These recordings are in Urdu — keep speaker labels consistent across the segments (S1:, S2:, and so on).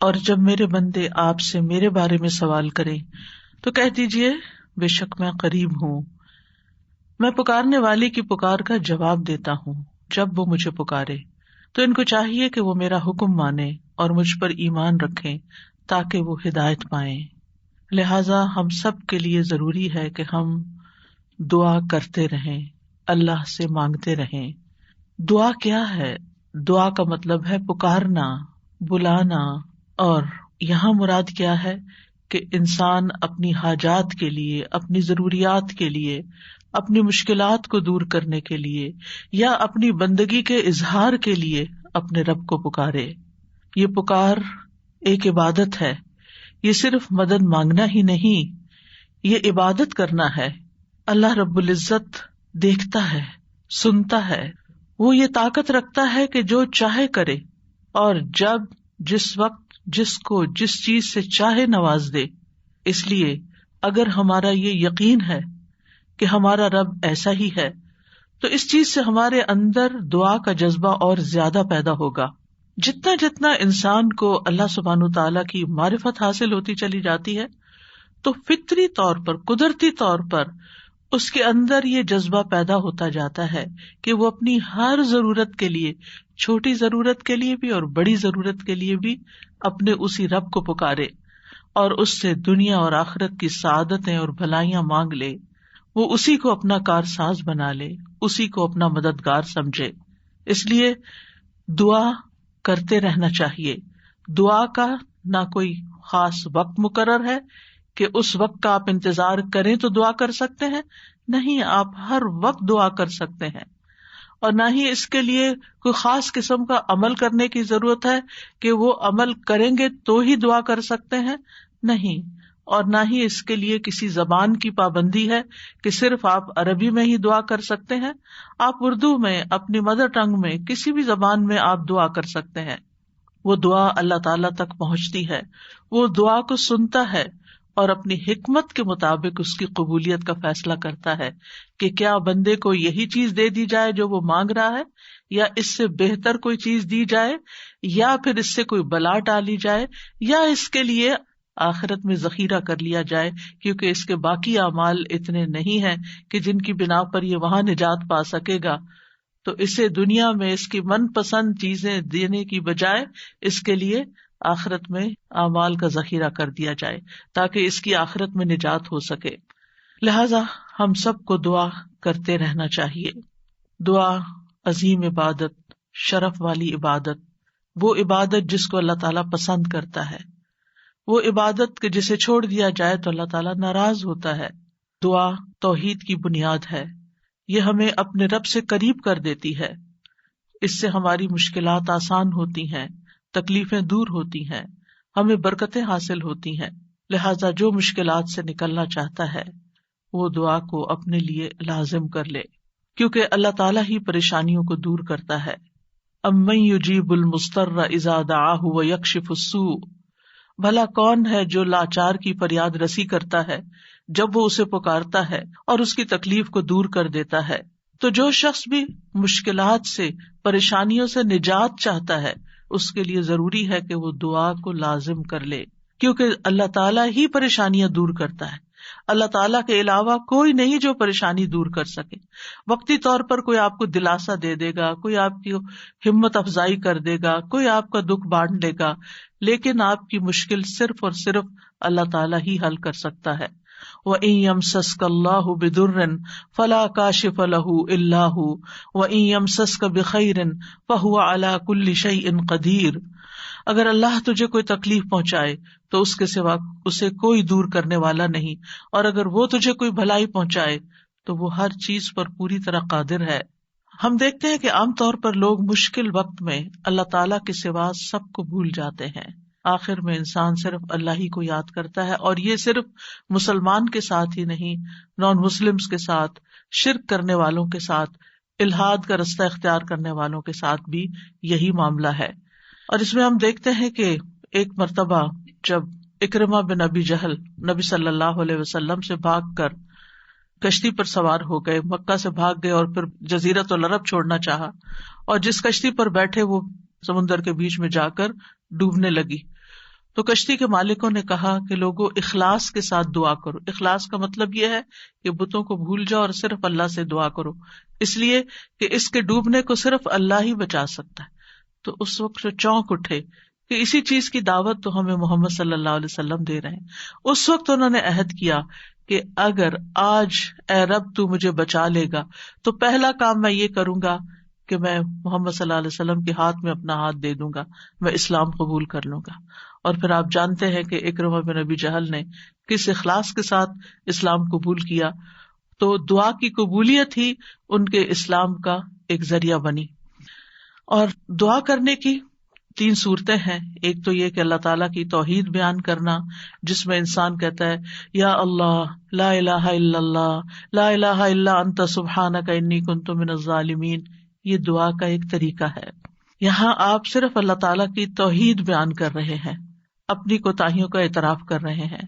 S1: اور جب میرے بندے آپ سے میرے بارے میں سوال کریں تو کہہ دیجئے بے شک میں قریب ہوں، میں پکارنے والی کی پکار کا جواب دیتا ہوں جب وہ مجھے پکارے۔ تو ان کو چاہیے کہ وہ میرا حکم مانے اور مجھ پر ایمان رکھیں تاکہ وہ ہدایت پائیں۔ لہذا ہم سب کے لیے ضروری ہے کہ ہم دعا کرتے رہیں، اللہ سے مانگتے رہیں۔ دعا کیا ہے؟ دعا کا مطلب ہے پکارنا، بلانا، اور یہاں مراد کیا ہے کہ انسان اپنی حاجات کے لیے، اپنی ضروریات کے لیے، اپنی مشکلات کو دور کرنے کے لیے یا اپنی بندگی کے اظہار کے لیے اپنے رب کو پکارے۔ یہ پکار ایک عبادت ہے، یہ صرف مدد مانگنا ہی نہیں، یہ عبادت کرنا ہے۔ اللہ رب العزت دیکھتا ہے، سنتا ہے، وہ یہ طاقت رکھتا ہے کہ جو چاہے کرے اور جب، جس وقت، جس کو جس چیز سے چاہے نواز دے۔ اس لیے اگر ہمارا یہ یقین ہے کہ ہمارا رب ایسا ہی ہے تو اس چیز سے ہمارے اندر دعا کا جذبہ اور زیادہ پیدا ہوگا۔ جتنا جتنا انسان کو اللہ سبحانہ تعالیٰ کی معرفت حاصل ہوتی چلی جاتی ہے تو فطری طور پر، قدرتی طور پر اس کے اندر یہ جذبہ پیدا ہوتا جاتا ہے کہ وہ اپنی ہر ضرورت کے لیے، چھوٹی ضرورت کے لیے بھی اور بڑی ضرورت کے لیے بھی اپنے اسی رب کو پکارے اور اس سے دنیا اور آخرت کی سعادتیں اور بھلائیاں مانگ لے۔ وہ اسی کو اپنا کارساز بنا لے، اسی کو اپنا مددگار سمجھے۔ اس لیے دعا کرتے رہنا چاہیے۔ دعا کا نہ کوئی خاص وقت مقرر ہے کہ اس وقت کا آپ انتظار کریں تو دعا کر سکتے ہیں، نہیں، آپ ہر وقت دعا کر سکتے ہیں۔ اور نہ ہی اس کے لیے کوئی خاص قسم کا عمل کرنے کی ضرورت ہے کہ وہ عمل کریں گے تو ہی دعا کر سکتے ہیں، نہیں۔ اور نہ ہی اس کے لیے کسی زبان کی پابندی ہے کہ صرف آپ عربی میں ہی دعا کر سکتے ہیں۔ آپ اردو میں، اپنی مدر ٹنگ میں، کسی بھی زبان میں آپ دعا کر سکتے ہیں۔ وہ دعا اللہ تعالیٰ تک پہنچتی ہے، وہ دعا کو سنتا ہے اور اپنی حکمت کے مطابق اس کی قبولیت کا فیصلہ کرتا ہے کہ کیا بندے کو یہی چیز دے دی جائے جو وہ مانگ رہا ہے، یا اس سے بہتر کوئی چیز دی جائے، یا پھر اس سے کوئی بلا ٹالی جائے، یا اس کے لیے آخرت میں ذخیرہ کر لیا جائے، کیونکہ اس کے باقی اعمال اتنے نہیں ہیں کہ جن کی بنا پر یہ وہاں نجات پا سکے گا، تو اسے دنیا میں اس کی من پسند چیزیں دینے کی بجائے اس کے لیے آخرت میں اعمال کا ذخیرہ کر دیا جائے تاکہ اس کی آخرت میں نجات ہو سکے۔ لہذا ہم سب کو دعا کرتے رہنا چاہیے۔ دعا عظیم عبادت، شرف والی عبادت، وہ عبادت جس کو اللہ تعالیٰ پسند کرتا ہے، وہ عبادت کہ جسے چھوڑ دیا جائے تو اللہ تعالیٰ ناراض ہوتا ہے۔ دعا توحید کی بنیاد ہے، یہ ہمیں اپنے رب سے قریب کر دیتی ہے، اس سے ہماری مشکلات آسان ہوتی ہیں، تکلیفیں دور ہوتی ہیں، ہمیں برکتیں حاصل ہوتی ہیں۔ لہذا جو مشکلات سے نکلنا چاہتا ہے وہ دعا کو اپنے لیے لازم کر لے، کیونکہ اللہ تعالیٰ ہی پریشانیوں کو دور کرتا ہے۔ امن یجیب المضطر اذا دعاہ ویکشف السوء، بھلا کون ہے جو لاچار کی فریاد رسی کرتا ہے جب وہ اسے پکارتا ہے اور اس کی تکلیف کو دور کر دیتا ہے۔ تو جو شخص بھی مشکلات سے، پریشانیوں سے نجات چاہتا ہے اس کے لیے ضروری ہے کہ وہ دعا کو لازم کر لے، کیونکہ اللہ تعالیٰ ہی پریشانیاں دور کرتا ہے۔ اللہ تعالیٰ کے علاوہ کوئی نہیں جو پریشانی دور کر سکے۔ وقتی طور پر کوئی آپ کو دلاسا دے دے گا، کوئی آپ کی ہمت افزائی کر دے گا، کوئی آپ کا دکھ بانٹ لے گا، لیکن آپ کی مشکل صرف اور صرف اللہ تعالیٰ ہی حل کر سکتا ہے۔ وَإِن يَمْسَسْكَ اللَّهُ بِضُرٍّ فَلَا كَاشِفَ لَهُ إِلَّا هُوَ وَإِن يَمْسَسْكَ بِخَيْرٍ فَهُوَ عَلَى كُلِّ شَيْءٍ قَدِيرٌ، اگر اللہ تجھے کوئی تکلیف پہنچائے تو اس کے سوا اسے کوئی دور کرنے والا نہیں، اور اگر وہ تجھے کوئی بھلائی پہنچائے تو وہ ہر چیز پر پوری طرح قادر ہے۔ ہم دیکھتے ہیں کہ عام طور پر لوگ مشکل وقت میں اللہ تعالیٰ کے سوا سب کو بھول جاتے ہیں، آخر میں انسان صرف اللہ ہی کو یاد کرتا ہے، اور یہ صرف مسلمان کے ساتھ ہی نہیں، نان مسلمز کے ساتھ، شرک کرنے والوں کے ساتھ، الحاد کا رستہ اختیار کرنے والوں کے ساتھ بھی یہی معاملہ ہے۔ اور اس میں ہم دیکھتے ہیں کہ ایک مرتبہ جب اکرمہ بن ابی جہل نبی صلی اللہ علیہ وسلم سے بھاگ کر کشتی پر سوار ہو گئے، مکہ سے بھاگ گئے اور پھر جزیرۃ العرب چھوڑنا چاہا، اور جس کشتی پر بیٹھے وہ سمندر کے بیچ میں جا کر ڈوبنے لگی، تو کشتی کے مالکوں نے کہا کہ لوگوں اخلاص کے ساتھ دعا کرو. اخلاص کا مطلب یہ ہے کہ بتوں کو بھول جاؤ اور صرف اللہ سے دعا کرو، اس لیے کہ اس کے ڈوبنے کو صرف اللہ ہی بچا سکتا ہے. تو اس وقت جو چونک اٹھے کہ اسی چیز کی دعوت تو ہمیں محمد صلی اللہ علیہ وسلم دے رہے ہیں. اس وقت انہوں نے عہد کیا کہ اگر آج اے رب تو مجھے بچا لے گا تو پہلا کام میں یہ کروں گا کہ میں محمد صلی اللہ علیہ وسلم کے ہاتھ میں اپنا ہاتھ دے دوں گا، میں اسلام قبول کر لوں گا. اور پھر آپ جانتے ہیں کہ اکرمہ بن ابی جہل نے کس اخلاص کے ساتھ اسلام قبول کیا. تو دعا کی قبولیت ہی ان کے اسلام کا ایک ذریعہ بنی. اور دعا کرنے کی 3 صورتیں ہیں. ایک تو یہ کہ اللہ تعالیٰ کی توحید بیان کرنا، جس میں انسان کہتا ہے یا اللہ لا الہ الا اللہ لا الہ الا انت سبحانک انی کنت من الظالمین. یہ دعا کا ایک طریقہ ہے. یہاں آپ صرف اللہ تعالیٰ کی توحید بیان کر رہے ہیں، اپنی کوتاہیوں کا اعتراف کر رہے ہیں.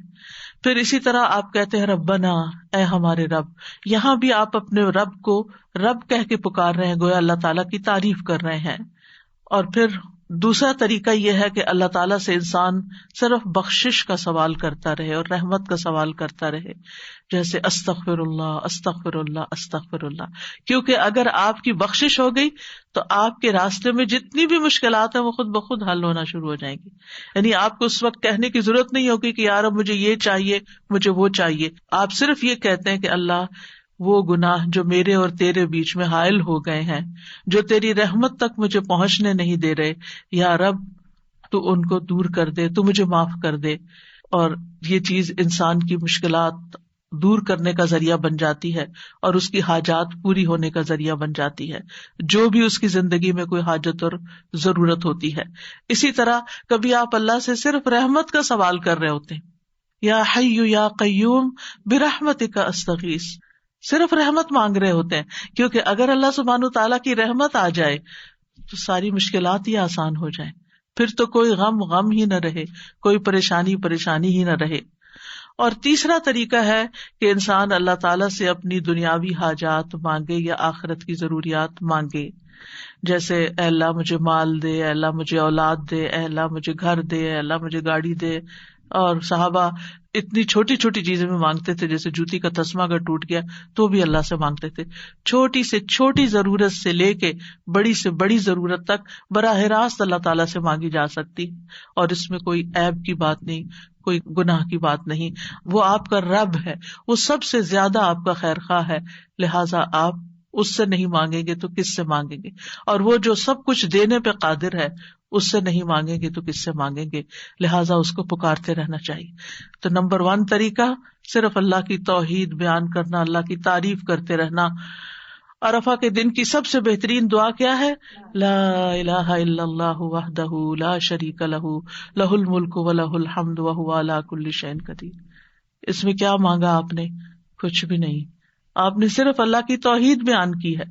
S1: پھر اسی طرح آپ کہتے ہیں ربنا، اے ہمارے رب. یہاں بھی آپ اپنے رب کو رب کہہ کے پکار رہے ہیں، گویا اللہ تعالیٰ کی تعریف کر رہے ہیں. اور پھر دوسرا طریقہ یہ ہے کہ اللہ تعالیٰ سے انسان صرف بخشش کا سوال کرتا رہے اور رحمت کا سوال کرتا رہے، جیسے استغفر اللہ استغفر اللہ استغفر اللہ. کیونکہ اگر آپ کی بخشش ہو گئی تو آپ کے راستے میں جتنی بھی مشکلات ہیں وہ خود بخود حل ہونا شروع ہو جائیں گی. یعنی آپ کو اس وقت کہنے کی ضرورت نہیں ہوگی کہ یار اب مجھے یہ چاہیے مجھے وہ چاہیے. آپ صرف یہ کہتے ہیں کہ اللہ وہ گناہ جو میرے اور تیرے بیچ میں حائل ہو گئے ہیں، جو تیری رحمت تک مجھے پہنچنے نہیں دے رہے، یا رب تو ان کو دور کر دے، تو مجھے معاف کر دے. اور یہ چیز انسان کی مشکلات دور کرنے کا ذریعہ بن جاتی ہے اور اس کی حاجات پوری ہونے کا ذریعہ بن جاتی ہے، جو بھی اس کی زندگی میں کوئی حاجت اور ضرورت ہوتی ہے. اسی طرح کبھی آپ اللہ سے صرف رحمت کا سوال کر رہے ہوتے ہیں، یا حی یا قیوم برحمتک استغیث، صرف رحمت مانگ رہے ہوتے ہیں. کیونکہ اگر اللہ سبحانہ تعالیٰ کی رحمت آ جائے تو ساری مشکلات ہی آسان ہو جائیں، پھر تو کوئی غم ہی نہ رہے، کوئی پریشانی ہی نہ رہے. اور تیسرا طریقہ ہے کہ انسان اللہ تعالیٰ سے اپنی دنیاوی حاجات مانگے یا آخرت کی ضروریات مانگے، جیسے اے اللہ مجھے مال دے، اے اللہ مجھے اولاد دے، اے اللہ مجھے گھر دے، اے اللہ مجھے گاڑی دے. اور صحابہ اتنی چھوٹی چھوٹی چیزیں بھی مانگتے تھے، جیسے جوتی کا تسمہ اگر ٹوٹ گیا تو بھی اللہ سے مانگتے تھے. چھوٹی سے چھوٹی ضرورت سے لے کے بڑی سے بڑی ضرورت تک براہ راست اللہ تعالیٰ سے مانگی جا سکتی، اور اس میں کوئی عیب کی بات نہیں، کوئی گناہ کی بات نہیں. وہ آپ کا رب ہے، وہ سب سے زیادہ آپ کا خیر خواہ ہے، لہٰذا آپ اس سے نہیں مانگیں گے تو کس سے مانگیں گے؟ اور وہ جو سب کچھ دینے پہ قادر ہے اس سے نہیں مانگیں گے تو کس سے مانگیں گے؟ لہٰذا اس کو پکارتے رہنا چاہیے. تو نمبر 1 طریقہ صرف اللہ کی توحید بیان کرنا، اللہ کی تعریف کرتے رہنا. عرفہ کے دن کی سب سے بہترین دعا کیا ہے؟ لا الہ الا اللہ وحدہ لا شریک لہ لہ الملک ولہ الحمد وہو علی کل شیء قدیر. اس میں کیا مانگا آپ نے؟ کچھ بھی نہیں. آپ نے صرف اللہ کی توحید بیان کی ہے،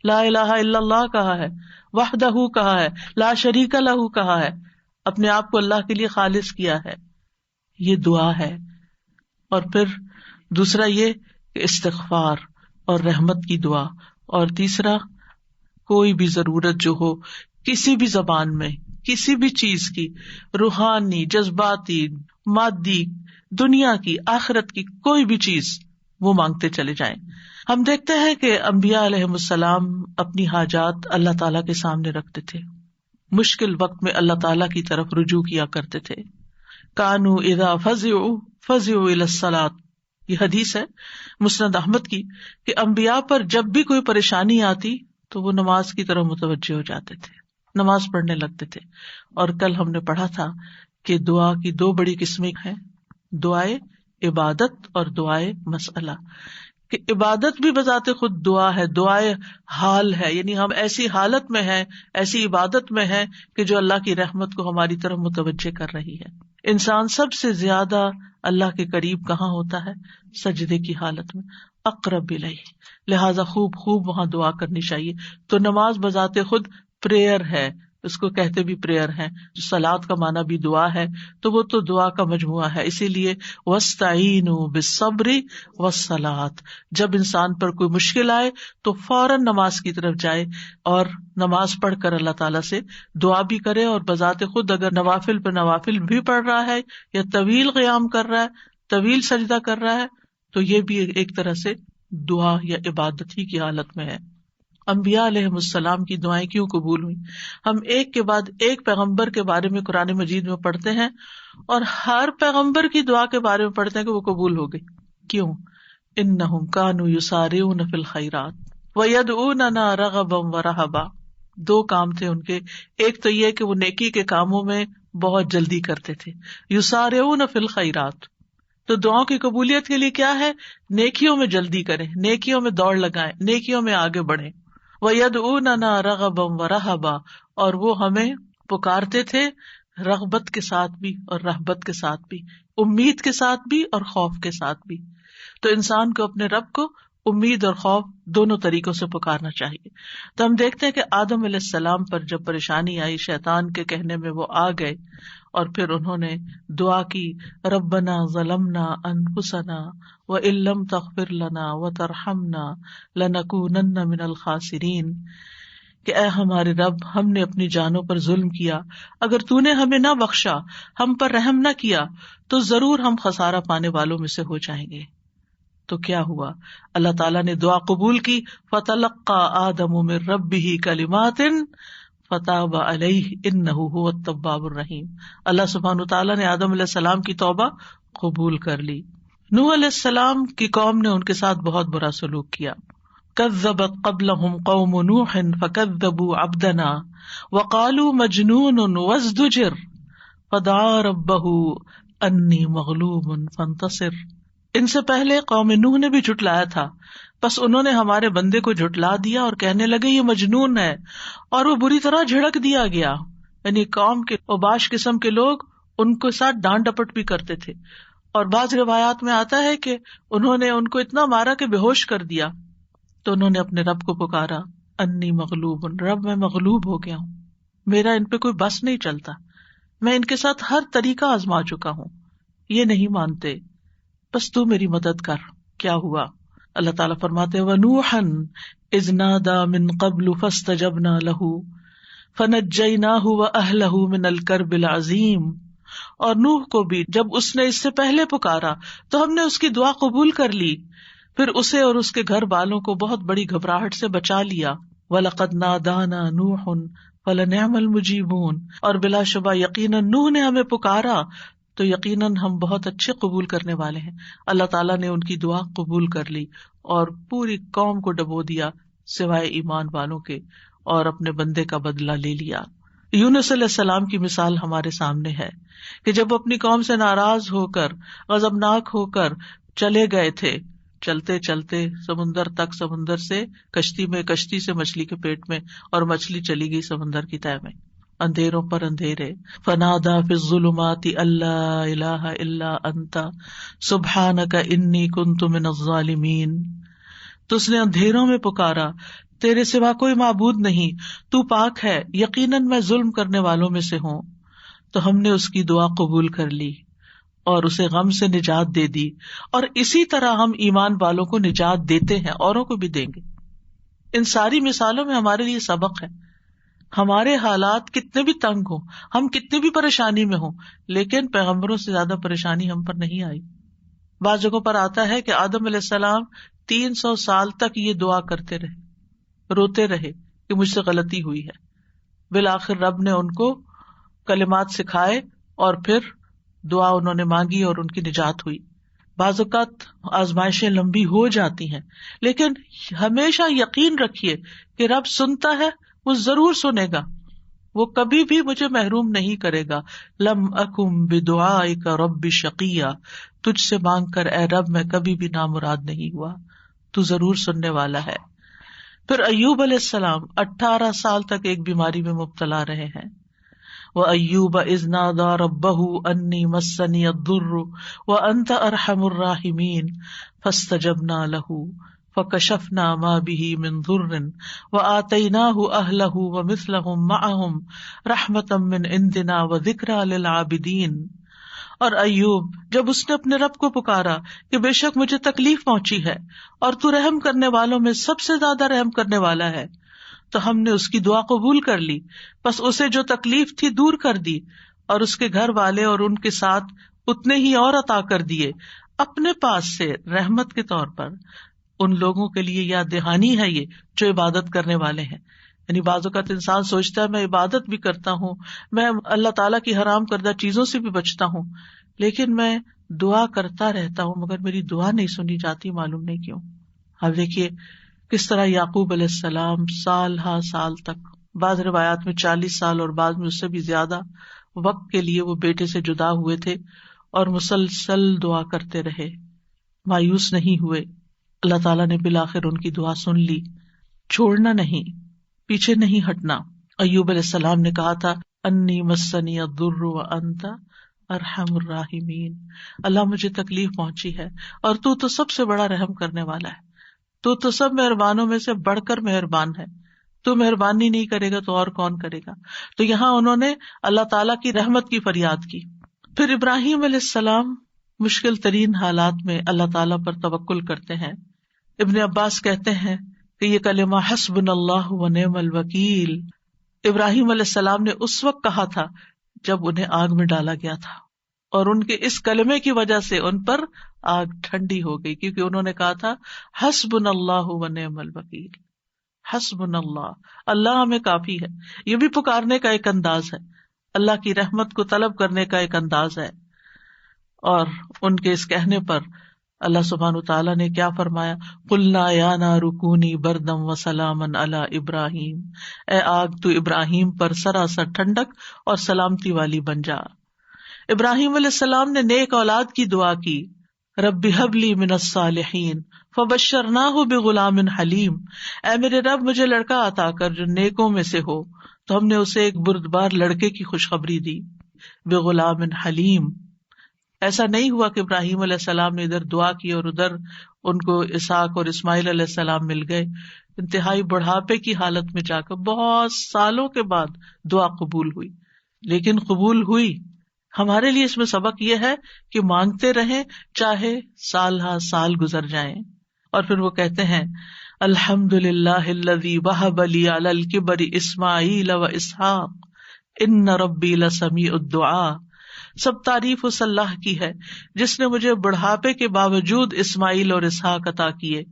S1: لا الہ الا اللہ کہا ہے، وحدہ کہا ہے، لا شریک لہ کہا ہے، اپنے آپ کو اللہ کے لیے خالص کیا ہے. یہ دعا ہے. اور پھر دوسرا یہ کہ استغفار اور رحمت کی دعا. اور تیسرا کوئی بھی ضرورت جو ہو کسی بھی زبان میں، کسی بھی چیز کی، روحانی، جذباتی، مادی، دنیا کی، آخرت کی، کوئی بھی چیز وہ مانگتے چلے جائیں. ہم دیکھتے ہیں کہ انبیاء علیہم السلام اپنی حاجات اللہ تعالیٰ کے سامنے رکھتے تھے، مشکل وقت میں اللہ تعالیٰ کی طرف رجوع کیا کرتے تھے. کانوا اذا فزعوا الی الصلاۃ، یہ حدیث ہے مسند احمد کی، کہ انبیاء پر جب بھی کوئی پریشانی آتی تو وہ نماز کی طرف متوجہ ہو جاتے تھے، نماز پڑھنے لگتے تھے. اور کل ہم نے پڑھا تھا کہ دعا کی 2 بڑی قسمیں ہیں، دعائے عبادت اور دعائے مسئلہ. کہ عبادت بھی بذات خود دعا ہے، دعائے حال ہے، یعنی ہم ایسی حالت میں ہیں، ایسی عبادت میں ہیں کہ جو اللہ کی رحمت کو ہماری طرف متوجہ کر رہی ہے. انسان سب سے زیادہ اللہ کے قریب کہاں ہوتا ہے؟ سجدے کی حالت میں، اقرب الیہ. لہذا خوب وہاں دعا کرنی چاہیے. تو نماز بذات خود پریئر ہے، اس کو کہتے بھی پریئر ہیں. جو صلات کا معنی بھی دعا ہے, تو وہ تو دعا کا مجموعہ ہے. اسی لیے وَاسْتَعِینُوا بِالصَّبْرِ وَالصَّلَاةِ, جب انسان پر کوئی مشکل آئے تو فوراً نماز کی طرف جائے اور نماز پڑھ کر اللہ تعالیٰ سے دعا بھی کرے. اور بذات خود اگر نوافل پہ نوافل بھی پڑھ رہا ہے یا طویل قیام کر رہا ہے, طویل سجدہ کر رہا ہے, تو یہ بھی ایک طرح سے دعا یا عبادت ہی کی حالت میں ہے. انبیاء علیہ السلام کی دعائیں کیوں قبول ہوئی؟ ہم ایک کے بعد ایک پیغمبر کے بارے میں قرآن مجید میں پڑھتے ہیں اور ہر پیغمبر کی دعا کے بارے میں پڑھتے ہیں کہ وہ قبول ہو گئی. کیوں؟ انہم کانوا یسارعون فی الخیرات ویدعوننا رغبا ورہبا. دو کام تھے ان کے. ایک تو یہ کہ وہ نیکی کے کاموں میں بہت جلدی کرتے تھے. یسارعون فی الخیرات, تو دعاؤں کی قبولیت کے لیے کیا ہے؟ نیکیوں میں جلدی کریں, نیکیوں میں دوڑ لگائیں, نیکیوں میں آگے بڑھیں. وَيَدْعُونَنَا رَغَبًا وَرَهَبًا, اور وہ ہمیں پکارتے تھے رغبت کے ساتھ بھی اور رہبت کے ساتھ بھی, امید کے ساتھ بھی اور خوف کے ساتھ بھی. تو انسان کو اپنے رب کو امید اور خوف دونوں طریقوں سے پکارنا چاہیے. تو ہم دیکھتے ہیں کہ آدم علیہ السلام پر جب پریشانی آئی, شیطان کے کہنے میں وہ آ گئے اور پھر انہوں نے دعا کی, ربنا ظلمنا انفسنا وان لم تغفر لنا وترحمنا لنکونن من الخاسرین, کہ اے ہمارے رب, ہم نے اپنی جانوں پر ظلم کیا, اگر تو نے ہمیں نہ بخشا, ہم پر رحم نہ کیا, تو ضرور ہم خسارہ پانے والوں میں سے ہو جائیں گے. تو کیا ہوا؟ اللہ تعالیٰ نے دعا قبول کی. فتلقى آدم من ربه کلمات فتاب علیہ انہ هو التواب الرحیم. اللہ سبحانہ تعالیٰ نے آدم علیہ السلام کی توبہ قبول کر لی. نوح علیہ السلام کی قوم نے ان کے ساتھ بہت برا سلوک کیا. کذبت قبلہم قوم نوح فکذبوا عبدنا وقالوا مجنون وازدجر فدعا ربہ انی مغلوب فانتصر. ان سے پہلے قوم نوح نے بھی جھٹلایا تھا, بس انہوں نے ہمارے بندے کو جھٹلا دیا اور کہنے لگے یہ مجنون ہے, اور وہ بری طرح جھڑک دیا گیا. یعنی قوم کے اوباش قسم کے لوگ ان کے ساتھ ڈانٹ ڈپٹ بھی کرتے تھے. اور بعض روایات میں آتا ہے کہ انہوں نے ان کو اتنا مارا کہ بے ہوش کر دیا. تو انہوں نے اپنے رب کو پکارا, انی مغلوب, رب میں مغلوب ہو گیا ہوں, میرا ان پہ کوئی بس نہیں چلتا, میں ان کے ساتھ ہر طریقہ آزما چکا ہوں, یہ نہیں مانتے, بس تو میری مدد کر. کیا ہوا؟ اللہ تعالیٰ فرماتے وَنُوحًا إِذْ نَادَى مِن قَبْلُ فَاسْتَجَبْنَا لَهُ فَنَجَّيْنَاهُ وَأَهْلَهُ مِنَ الْكَرْبِ الْعَظِيمِ. اور نوح کو بھی جب اس نے اس سے پہلے پکارا تو ہم نے اس کی دعا قبول کر لی, پھر اسے اور اس کے گھر والوں کو بہت بڑی گھبراہٹ سے بچا لیا. وَلَقَدْ نَادَانَا نُوحٌ فَلَنِعْمَ الْمُجِيبُونَ, اور بلا شبہ یقیناً نوح نے ہمیں پکارا تو یقیناً ہم بہت اچھے قبول کرنے والے ہیں. اللہ تعالیٰ نے ان کی دعا قبول کر لی اور پوری قوم کو ڈبو دیا سوائے ایمان والوں کے, اور اپنے بندے کا بدلہ لے لیا. یونس علیہ السلام کی مثال ہمارے سامنے ہے کہ جب اپنی قوم سے ناراض ہو کر, غضبناک ہو کر چلے گئے تھے, چلتے چلتے سمندر تک, سمندر سے کشتی میں, کشتی سے مچھلی کے پیٹ میں, اور مچھلی چلی گئی سمندر کی تہہ میں, اندھیروں پر اندھیرے. فنادا فی الظلمات الا الہ الا انت سبحانک انی کنت من الظالمین. تو اس نے اندھیروں میں پکارا, تیرے سوا کوئی معبود نہیں, تو پاک ہے, یقیناً میں ظلم کرنے والوں میں سے ہوں. تو ہم نے اس کی دعا قبول کر لی اور اسے غم سے نجات دے دی, اور اسی طرح ہم ایمان والوں کو نجات دیتے ہیں, اوروں کو بھی دیں گے. ان ساری مثالوں میں ہمارے لیے سبق ہے. ہمارے حالات کتنے بھی تنگ ہوں, ہم کتنی بھی پریشانی میں ہوں, لیکن پیغمبروں سے زیادہ پریشانی ہم پر نہیں آئی. بعض جگہوں پر آتا ہے کہ آدم علیہ السلام 300 سال تک یہ دعا کرتے رہے, روتے رہے کہ مجھ سے غلطی ہوئی ہے. بالآخر رب نے ان کو کلمات سکھائے اور پھر دعا انہوں نے مانگی اور ان کی نجات ہوئی. بعض اوقات آزمائشیں لمبی ہو جاتی ہیں, لیکن ہمیشہ یقین رکھیے کہ رب سنتا ہے, وہ ضرور سنے گا, وہ کبھی بھی مجھے محروم نہیں کرے گا. لم اکم بدعائک رب شقیہ, تجھ سے مانگ کر اے رب میں کبھی بھی نامراد نہیں ہوا, تو ضرور سننے والا ہے. پھر ایوب علیہ السلام 18 سال تک ایک بیماری میں مبتلا رہے ہیں. وَأَيُّوبَ إِذْ نَادَى رَبَّهُ أَنِّي مَسَّنِيَ الضُّرُّ وَأَنْتَ أَرْحَمُ الرَّاحِمِينَ فَاسْتَجَبْنَا لَهُ فکشفنا ما به من ضر وآتیناہ اہلہ ومثلہم معہم رحمتا من عندنا وذکری للعابدین. اور ایوب جب اس نے اپنے رب کو پکارا کہ بے شک مجھے تکلیف پہنچی ہے اور تو رحم کرنے والوں میں سب سے زیادہ رحم کرنے والا ہے، تو ہم نے اس کی دعا قبول کر لی، پس اسے جو تکلیف تھی دور کر دی اور اس کے گھر والے اور ان کے ساتھ اتنے ہی اور عطا کر دیے اپنے پاس سے رحمت کے طور پر. ان لوگوں کے لیے یاد دہانی ہے یہ جو عبادت کرنے والے ہیں. یعنی بعض اوقات انسان سوچتا ہے میں عبادت بھی کرتا ہوں، میں اللہ تعالیٰ کی حرام کردہ چیزوں سے بھی بچتا ہوں، لیکن میں دعا کرتا رہتا ہوں مگر میری دعا نہیں سنی جاتی، معلوم نہیں کیوں. اب دیکھیے کس طرح یعقوب علیہ السلام سال ہا سال تک، بعض روایات میں 40 سال اور بعض میں اس سے بھی زیادہ وقت کے لیے وہ بیٹے سے جدا ہوئے تھے اور مسلسل دعا کرتے رہے، مایوس نہیں ہوئے. اللہ تعالیٰ نے بالآخر ان کی دعا سن لی. چھوڑنا نہیں، پیچھے نہیں ہٹنا. ایوب علیہ السلام نے کہا تھا انی مسنی الضر وانت ارحم الراحمین، اللہ مجھے تکلیف پہنچی ہے اور تو سب سے بڑا رحم کرنے والا ہے، تو سب مہربانوں میں سے بڑھ کر مہربان ہے، تو مہربانی نہیں کرے گا تو اور کون کرے گا. تو یہاں انہوں نے اللہ تعالیٰ کی رحمت کی فریاد کی. پھر ابراہیم علیہ السلام مشکل ترین حالات میں اللہ تعالیٰ پر توکل کرتے ہیں. ابن عباس کہتے ہیں کہ یہ کلمہ حسبنا اللہ ونعم الوکیل ابراہیم علیہ السلام نے اس وقت کہا تھا جب انہیں آگ میں ڈالا گیا تھا، اور ان کے اس کلمے کی وجہ سے ان پر آگ ٹھنڈی ہو گئی، کیونکہ انہوں نے کہا تھا حسبنا اللہ ونعم الوکیل، حسبنا اللہ، اللہ ہمیں کافی ہے. یہ بھی پکارنے کا ایک انداز ہے، اللہ کی رحمت کو طلب کرنے کا ایک انداز ہے. اور ان کے اس کہنے پر اللہ سبحانہ وتعالیٰ نے کیا فرمایا، قلنا یا نار کونی بردم وسلاما علی ابراہیم، اے آگ تو ابراہیم پر سراسر ٹھنڈک اور سلامتی والی بن جا. ابراہیم علیہ السلام نے نیک اولاد کی دعا کی، رب ہب لی من الصالحین فبشرناہ بغلام حلیم، اے میرے رب مجھے لڑکا عطا کر جو نیکوں میں سے ہو، تو ہم نے اسے ایک بردبار لڑکے کی خوشخبری دی. بغلام حلیم، ایسا نہیں ہوا کہ ابراہیم علیہ السلام نے ادھر دعا کی اور ادھر ان کو اسحاق اور اسماعیل علیہ السلام مل گئے. انتہائی بڑھاپے کی حالت میں جا کر بہت سالوں کے بعد دعا قبول ہوئی، لیکن قبول ہوئی. ہمارے لیے اس میں سبق یہ ہے کہ مانگتے رہیں چاہے سال ہا سال گزر جائیں. اور پھر وہ کہتے ہیں الحمدللہ الذی وہب لی علی الکبر اسماعیل و اسحاق ان ربی لسمیع الدعاء، سب تعریف اس اللہ کی ہے جس نے مجھے بڑھاپے کے باوجود اسماعیل اور اسحاق عطا کیے،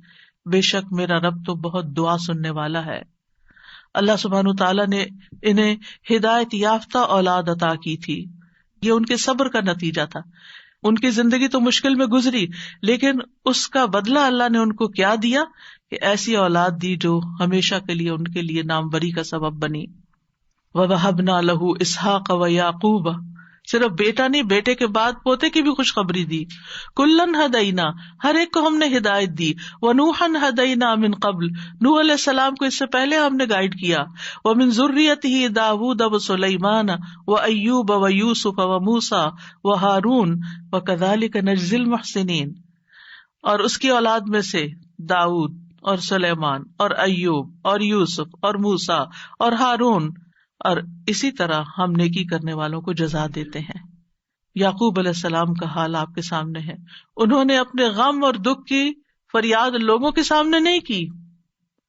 S1: بے شک میرا رب تو بہت دعا سننے والا ہے. اللہ سبحانہ تعالیٰ نے انہیں ہدایت یافتہ اولاد عطا کی تھی. یہ ان کے صبر کا نتیجہ تھا. ان کی زندگی تو مشکل میں گزری، لیکن اس کا بدلہ اللہ نے ان کو کیا دیا کہ ایسی اولاد دی جو ہمیشہ کے لیے ان کے لیے ناموری کا سبب بنی. وَوَهَبْنَا لَهُ إِسْحَاقَ وَيَعْقُوبَ، صرف بیٹا نہیں، بیٹے کے بعد پوتے کی بھی خوشخبری دی. کلن ہدینا، ہر ایک کو ہم نے ہدایت دی. ونوحا ہدینا من قبل، نوح علیہ السلام کو اس سے پہلے ہم نے گائیڈ کیا. ومن ذریتہ داود وسلیمان وایوب ویوسف وموسیٰ وہارون وکذلک نجزی المحسنین، اور اس کی اولاد میں سے داؤد اور سلیمان اور ایوب اور یوسف اور موسیٰ اور ہارون، اور اسی طرح ہم نیکی کرنے والوں کو جزا دیتے ہیں. یعقوب علیہ السلام کا حال آپ کے سامنے ہے. انہوں نے اپنے غم اور دکھ کی فریاد لوگوں کے سامنے نہیں کی،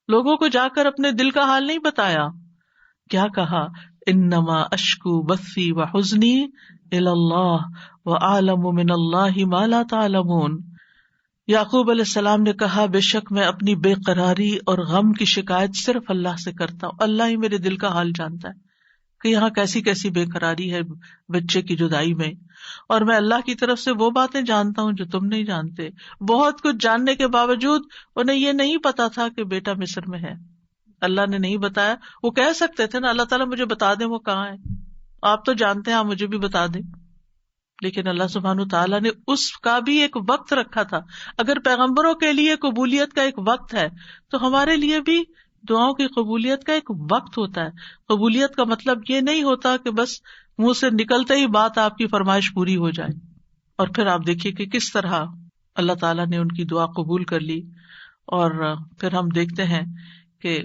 S1: لوگوں کو جا کر اپنے دل کا حال نہیں بتایا. کیا کہا، انما اشکو بثی وحزنی الی اللہ واعلم من اللہ ما لا تعلمون. یعقوب علیہ السلام نے کہا بے شک میں اپنی بے قراری اور غم کی شکایت صرف اللہ سے کرتا ہوں، اللہ ہی میرے دل کا حال جانتا ہے کہ یہاں کیسی کیسی بے قراری ہے بچے کی جدائی میں، اور میں اللہ کی طرف سے وہ باتیں جانتا ہوں جو تم نہیں جانتے. بہت کچھ جاننے کے باوجود انہیں یہ نہیں پتا تھا کہ بیٹا مصر میں ہے. اللہ نے نہیں بتایا. وہ کہہ سکتے تھے نا اللہ تعالیٰ مجھے بتا دیں وہ کہاں ہے، آپ تو جانتے ہیں آپ مجھے بھی بتا دیں. لیکن اللہ سبحانہ تعالیٰ نے اس کا بھی ایک وقت رکھا تھا. اگر پیغمبروں کے لیے قبولیت کا ایک وقت ہے تو ہمارے لیے بھی دعاؤں کی قبولیت کا ایک وقت ہوتا ہے. قبولیت کا مطلب یہ نہیں ہوتا کہ بس منہ سے نکلتے ہی بات آپ کی فرمائش پوری ہو جائے. اور پھر آپ دیکھیے کہ کس طرح اللہ تعالیٰ نے ان کی دعا قبول کر لی اور پھر ہم دیکھتے ہیں کہ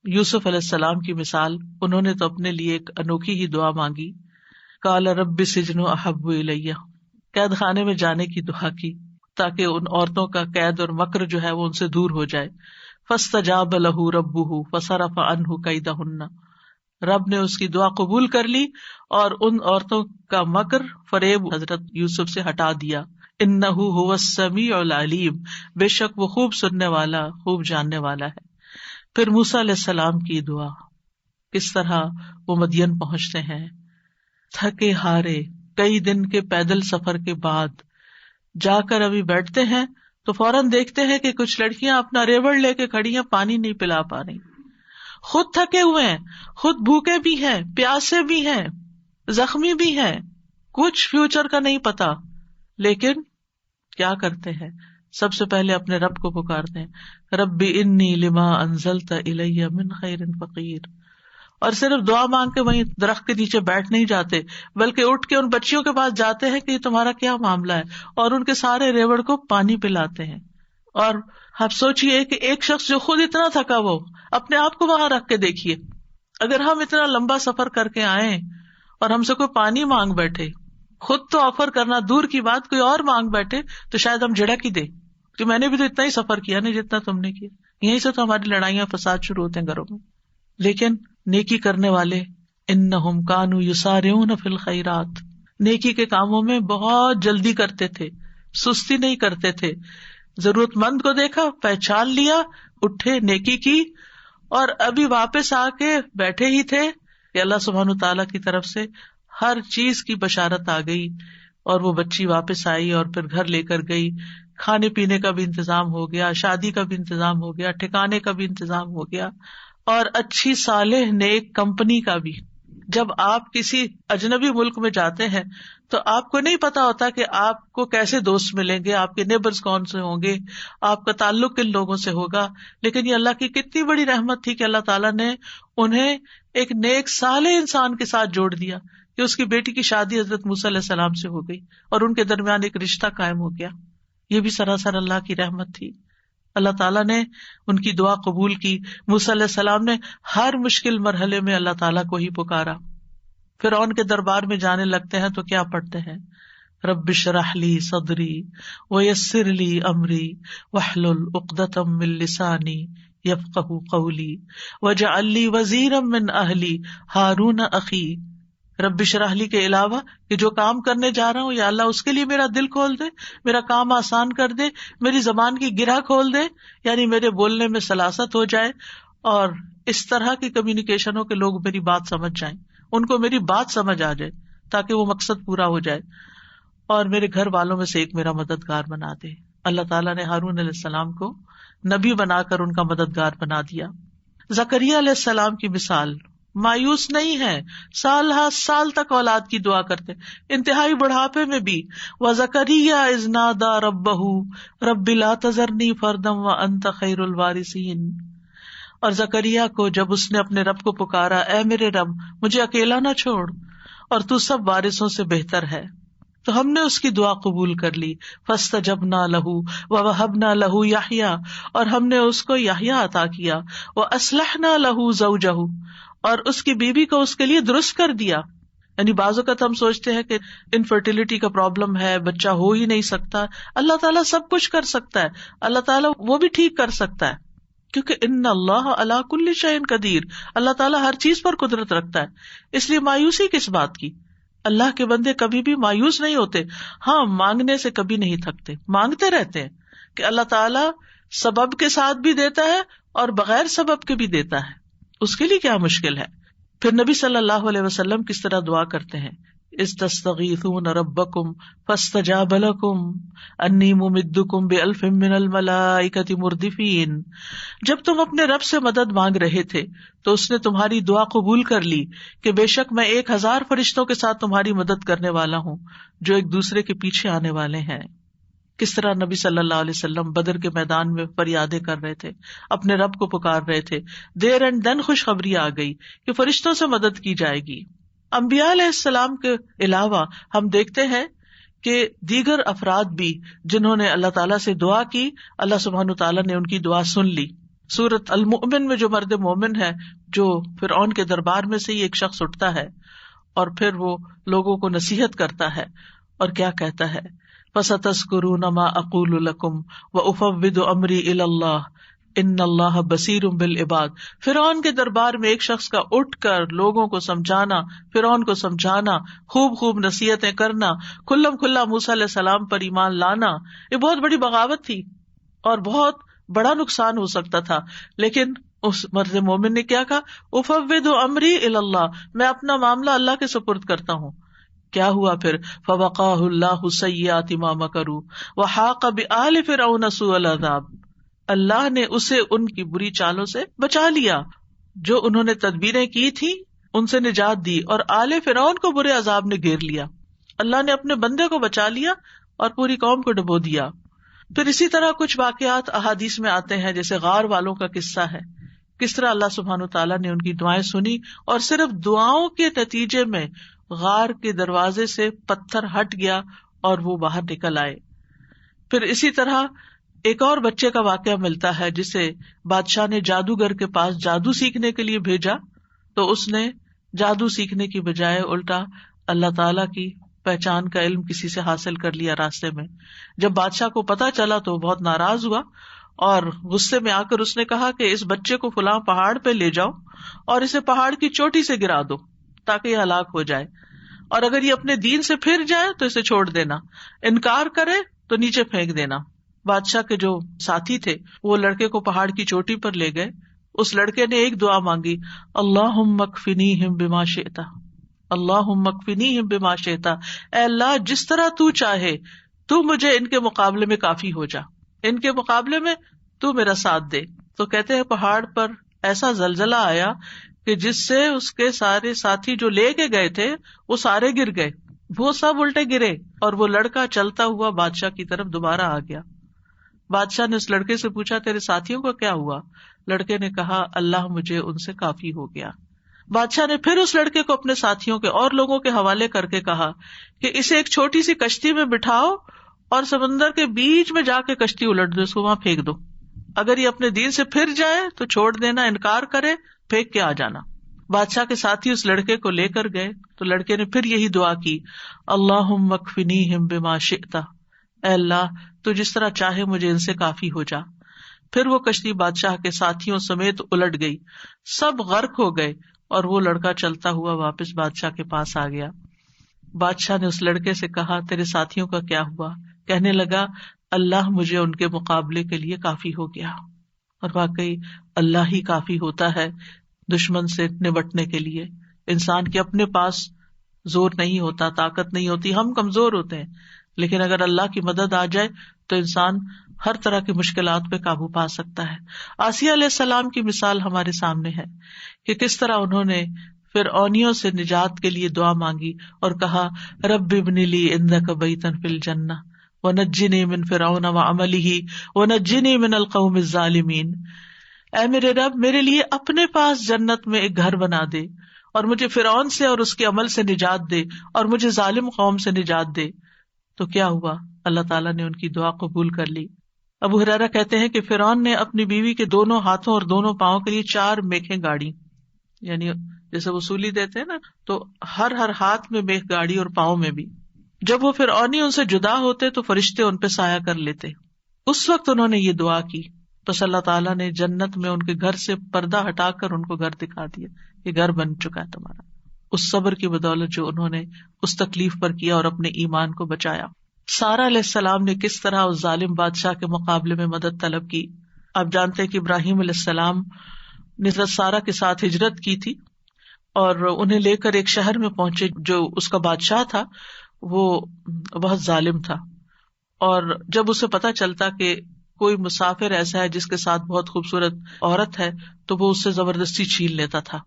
S1: یوسف علیہ السلام کی مثال، انہوں نے تو اپنے لیے ایک انوکھی ہی دعا مانگی، قال رب السجن احب الی، قید خانے میں جانے کی دعا کی تاکہ ان عورتوں کا قید اور مکر جو ہے وہ ان سے دور ہو جائے. فاستجاب له ربه فصرف عنه کیدہن، رب نے اس کی دعا قبول کر لی اور ان عورتوں کا مکر فریب حضرت یوسف سے ہٹا دیا. انہ هو السمیع العلیم، بے شک وہ خوب سننے والا، خوب جاننے والا ہے. پھر موسیٰ علیہ السلام کی دعا، کس طرح وہ مدین پہنچتے ہیں تھکے ہارے، کئی دن کے پیدل سفر کے بعد جا کر ابھی بیٹھتے ہیں تو فوراً دیکھتے ہیں کہ کچھ لڑکیاں اپنا ریوڑ لے کے کھڑی ہیں، پانی نہیں پلا پا رہی، خود تھکے ہوئے ہیں، خود بھوکے بھی ہیں، پیاسے بھی ہیں، زخمی بھی ہیں، کچھ فیوچر کا نہیں پتا، لیکن کیا کرتے ہیں؟ سب سے پہلے اپنے رب کو پکارتے ہیں، رب انی لما انزلت الی من خیر فقیر. اور صرف دعا مانگ کے وہیں درخت کے نیچے بیٹھ نہیں جاتے، بلکہ اٹھ کے ان بچیوں کے پاس جاتے ہیں کہ یہ تمہارا کیا معاملہ ہے، اور ان کے سارے ریوڑ کو پانی پلاتے ہیں. اور آپ سوچئے کہ ایک شخص جو خود اتنا تھکا وہ اپنے آپ کو وہاں رکھ کے دیکھیے، اگر ہم اتنا لمبا سفر کر کے آئیں اور ہم سے کوئی پانی مانگ بیٹھے، خود تو آفر کرنا دور کی بات، کوئی اور مانگ بیٹھے تو شاید ہم جھڑک ہی دیں کہ میں نے بھی تو اتنا ہی سفر کیا نہیں جتنا تم نے کیا. یہیں سے تو ہماری لڑائیاں فساد شروع ہوتے ہیں گھروں میں. لیکن نیکی کرنے والے انہم کانوا یسارعون فی الخیرات، نیکی کے کاموں میں بہت جلدی کرتے تھے، سستی نہیں کرتے تھے. ضرورت مند کو دیکھا، پہچان لیا، اٹھے، نیکی کی، اور ابھی واپس آ کے بیٹھے ہی تھے کہ اللہ سبحانہ تعالیٰ کی طرف سے ہر چیز کی بشارت آ گئی، اور وہ بچی واپس آئی اور پھر گھر لے کر گئی، کھانے پینے کا بھی انتظام ہو گیا، شادی کا بھی انتظام ہو گیا، ٹھکانے کا بھی انتظام ہو گیا، اور اچھی صالح نیک کمپنی کا بھی. جب آپ کسی اجنبی ملک میں جاتے ہیں تو آپ کو نہیں پتا ہوتا کہ آپ کو کیسے دوست ملیں گے، آپ کے نیبرز کون سے ہوں گے، آپ کا تعلق کن لوگوں سے ہوگا. لیکن یہ اللہ کی کتنی بڑی رحمت تھی کہ اللہ تعالیٰ نے انہیں ایک نیک صالح انسان کے ساتھ جوڑ دیا کہ اس کی بیٹی کی شادی حضرت موسیٰ علیہ السلام سے ہو گئی اور ان کے درمیان ایک رشتہ قائم ہو گیا. یہ بھی سراسر اللہ کی رحمت تھی. اللہ تعالیٰ نے ان کی دعا قبول کی. موسیٰ علیہ السلام نے ہر مشکل مرحلے میں اللہ تعالیٰ کو ہی پکارا. فرعون کے دربار میں جانے لگتے ہیں تو کیا پڑھتے ہیں؟ رب اشرح لی صدری ویسر لی امری واحلل عقدۃ من لسانی یفقہوا قولی واجعل لی وزیرا من اہلی ہارون اخی. رب اشرح لی کے علاوہ کہ جو کام کرنے جا رہا ہوں یا اللہ اس کے لیے میرا دل کھول دے، میرا کام آسان کر دے، میری زبان کی گرہ کھول دے، یعنی میرے بولنے میں سلاست ہو جائے اور اس طرح کی کمیونیکیشن ہو کہ لوگ میری بات سمجھ جائیں، ان کو میری بات سمجھ آ جائے تاکہ وہ مقصد پورا ہو جائے، اور میرے گھر والوں میں سے ایک میرا مددگار بنا دے. اللہ تعالیٰ نے ہارون علیہ السلام کو نبی بنا کر ان کا مددگار بنا دیا. زکریا علیہ السلام کی مثال، مایوس نہیں ہے، سال ہر سال تک اولاد کی دعا کرتے، انتہائی بڑھاپے میں بھی. وَزَكَرِيَّا إِذْ نَادَىٰ رَبَّهُ رَبِّ لَا تَذَرْنِي فَرْدًا وَأَنْتَ خَيْرُ الْوَارِثِينَ. اور زکریا کو جب اس نے اپنے رب کو پکارا، اے میرے رب مجھے اکیلا نہ چھوڑ، اور تو سب وارثوں سے بہتر ہے، تو ہم نے اس کی دعا قبول کر لی. فَاسْتَجَبْنَا لَهُ وَوَهَبْنَا لَهُ يَحْيَىٰ، اور ہم نے اس کو یحییٰ عطا کیا. وَأَصْلَحْنَا لَهُ زَوْجَهُ، اور اس کی بیوی کو اس کے لیے درست کر دیا. یعنی بعض اوقات ہم سوچتے ہیں کہ انفرٹیلٹی کا پرابلم ہے، بچہ ہو ہی نہیں سکتا. اللہ تعالیٰ سب کچھ کر سکتا ہے، اللہ تعالیٰ وہ بھی ٹھیک کر سکتا ہے، کیونکہ ان اللہ علی کل شیء قدیر، اللہ تعالیٰ ہر چیز پر قدرت رکھتا ہے. اس لیے مایوسی کس بات کی؟ اللہ کے بندے کبھی بھی مایوس نہیں ہوتے. ہاں، مانگنے سے کبھی نہیں تھکتے، مانگتے رہتے ہیں کہ اللہ تعالیٰ سبب کے ساتھ بھی دیتا ہے اور بغیر سبب کے بھی دیتا ہے، اس کے لیے کیا مشکل ہے. پھر نبی صلی اللہ علیہ وسلم کس طرح دعا کرتے ہیں، اذ تستغیثون ربکم فاستجاب لکم انی ممدکم بألف من الملائکۃ مردفین. جب تم اپنے رب سے مدد مانگ رہے تھے تو اس نے تمہاری دعا قبول کر لی کہ بے شک میں 1000 فرشتوں کے ساتھ تمہاری مدد کرنے والا ہوں جو ایک دوسرے کے پیچھے آنے والے ہیں. کس طرح نبی صلی اللہ علیہ وسلم بدر کے میدان میں فریادیں کر رہے تھے، اپنے رب کو پکار رہے تھے. دیر اینڈ دن خوشخبری آ گئی کہ فرشتوں سے مدد کی جائے گی. انبیاء علیہ السلام کے علاوہ ہم دیکھتے ہیں کہ دیگر افراد بھی جنہوں نے اللہ تعالیٰ سے دعا کی، اللہ سبحانہ تعالیٰ نے ان کی دعا سن لی. سورۃ المؤمن میں جو مرد مومن ہے، جو فرعون کے دربار میں سے ہی ایک شخص اٹھتا ہے اور پھر وہ لوگوں کو نصیحت کرتا ہے اور کیا کہتا ہے، فَسَتَذْكُرُونَ مَا أَقُولُ لَكُمْ وَأُفَوِّضُ أَمْرِي إِلَى اللَّهِ ان اللہ بصیر بالعباد. فرعون کے دربار میں ایک شخص کا اٹھ کر لوگوں کو سمجھانا، فرعون کو سمجھانا، خوب خوب نصیحتیں کرنا، کھلم کھلا موسیٰ علیہ السلام پر ایمان لانا، یہ بہت بڑی بغاوت تھی اور بہت بڑا نقصان ہو سکتا تھا. لیکن اس مرد مومن نے کیا کہا، افوض امری الی اللہ، میں اپنا معاملہ اللہ کے سپرد کرتا ہوں. کیا ہوا پھر، فوقاہ اللہ سیئات ما مکروا وحاق بآل فرعون سوء العذاب، اللہ نے اسے ان کی بری چالوں سے بچا لیا جو انہوں نے تدبیریں کی تھی، ان سے نجات دی اور آل فرعون کو برے عذاب نے گھیر لیا. اللہ نے اپنے بندے کو بچا لیا اور پوری قوم کو ڈبو دیا. پھر اسی طرح کچھ واقعات احادیث میں آتے ہیں، جیسے غار والوں کا قصہ ہے، کس طرح اللہ سبحانہ تعالیٰ نے ان کی دعائیں سنی اور صرف دعاؤں کے نتیجے میں غار کے دروازے سے پتھر ہٹ گیا اور وہ باہر نکل آئے. پھر اسی طرح ایک اور بچے کا واقعہ ملتا ہے جسے بادشاہ نے جادوگر کے پاس جادو سیکھنے کے لیے بھیجا، تو اس نے جادو سیکھنے کی بجائے الٹا اللہ تعالیٰ کی پہچان کا علم کسی سے حاصل کر لیا راستے میں. جب بادشاہ کو پتا چلا تو بہت ناراض ہوا اور غصے میں آ کر اس نے کہا کہ اس بچے کو فلاں پہاڑ پہ لے جاؤ اور اسے پہاڑ کی چوٹی سے گرا دو تاکہ یہ ہلاک ہو جائے، اور اگر یہ اپنے دین سے پھر جائے تو اسے چھوڑ دینا، انکار کرے تو نیچے پھینک دینا. بادشاہ کے جو ساتھی تھے وہ لڑکے کو پہاڑ کی چوٹی پر لے گئے. اس لڑکے نے ایک دعا مانگی، اللہم اکفنیہم بما شئت، اللہم اکفنیہم بما شئت، اے اللہ جس طرح تو چاہے تو مجھے ان کے مقابلے میں کافی ہو جا، ان کے مقابلے میں تو میرا ساتھ دے. تو کہتے ہیں پہاڑ پر ایسا زلزلہ آیا کہ جس سے اس کے سارے ساتھی جو لے کے گئے تھے وہ سارے گر گئے، وہ سب الٹے گرے اور وہ لڑکا چلتا ہوا بادشاہ کی طرف دوبارہ آ گیا. بادشاہ نے اس لڑکے سے پوچھا تیرے ساتھیوں کو کیا ہوا؟ لڑکے نے کہا اللہ مجھے ان سے کافی ہو گیا. بادشاہ نے پھر اس لڑکے کو اپنے ساتھیوں کے اور لوگوں کے حوالے کر کے کہا کہ اسے ایک چھوٹی سی کشتی میں بٹھاؤ اور سمندر کے بیچ میں جا کے کشتی الٹ دو، اس کو وہاں پھینک دو، اگر یہ اپنے دین سے پھر جائے تو چھوڑ دینا، انکار کرے پھینک کے آ جانا. بادشاہ کے ساتھی اس لڑکے کو لے کر گئے تو لڑکے نے پھر یہی دعا کی، اللہم اکفنیہم بما شئت، اے اللہ تو جس طرح چاہے مجھے ان سے کافی ہو جا. پھر وہ کشتی بادشاہ کے ساتھیوں سمیت الٹ گئی، سب غرق ہو گئے اور وہ لڑکا چلتا ہوا واپس بادشاہ کے پاس آ گیا. بادشاہ نے اس لڑکے سے کہا تیرے ساتھیوں کا کیا ہوا؟ کہنے لگا اللہ مجھے ان کے مقابلے کے لیے کافی ہو گیا. اور واقعی اللہ ہی کافی ہوتا ہے دشمن سے نمٹنے کے لیے. انسان کے اپنے پاس زور نہیں ہوتا، طاقت نہیں ہوتی، ہم کمزور ہوتے ہیں، لیکن اگر اللہ کی مدد آ جائے تو انسان ہر طرح کی مشکلات پہ قابو پا سکتا ہے. آسیہ علیہ السلام کی مثال ہمارے سامنے ہے کہ کس طرح انہوں نے فرعونیوں سے نجات کے لیے دعا مانگی اور کہا رب ابن لی عندک بیتا فی الجنہ ونجنی من فرعون وعملہ ونجنی من القوم الظالمین. اے میرے رب میرے لیے اپنے پاس جنت میں ایک گھر بنا دے اور مجھے فرعون سے اور اس کے عمل سے نجات دے اور مجھے ظالم قوم سے نجات دے. تو کیا ہوا؟ اللہ تعالیٰ نے ان کی دعا قبول کر لی. ابو ہریرہ کہتے ہیں کہ فرعون نے اپنی بیوی کے دونوں ہاتھوں اور دونوں پاؤں کے لیے 4 میخیں گاڑی، یعنی جیسے وصولی دیتے ہیں نا، تو ہر ہاتھ میں میخ گاڑی اور پاؤں میں بھی. جب وہ فرعونی ان سے جدا ہوتے تو فرشتے ان پہ سایہ کر لیتے. اس وقت انہوں نے یہ دعا کی، بس اللہ تعالیٰ نے جنت میں ان کے گھر سے پردہ ہٹا کر ان کو گھر دکھا دیا، یہ گھر بن چکا ہے تمہارا، اس صبر کی بدولت جو انہوں نے اس تکلیف پر کیا اور اپنے ایمان کو بچایا. سارہ علیہ السلام نے کس طرح اس ظالم بادشاہ کے مقابلے میں مدد طلب کی. آپ جانتے ہیں کہ ابراہیم علیہ السلام نے سارہ کے ساتھ ہجرت کی تھی اور انہیں لے کر ایک شہر میں پہنچے. جو اس کا بادشاہ تھا وہ بہت ظالم تھا، اور جب اسے پتا چلتا کہ کوئی مسافر ایسا ہے جس کے ساتھ بہت خوبصورت عورت ہے تو وہ اس سے زبردستی چھین لیتا تھا.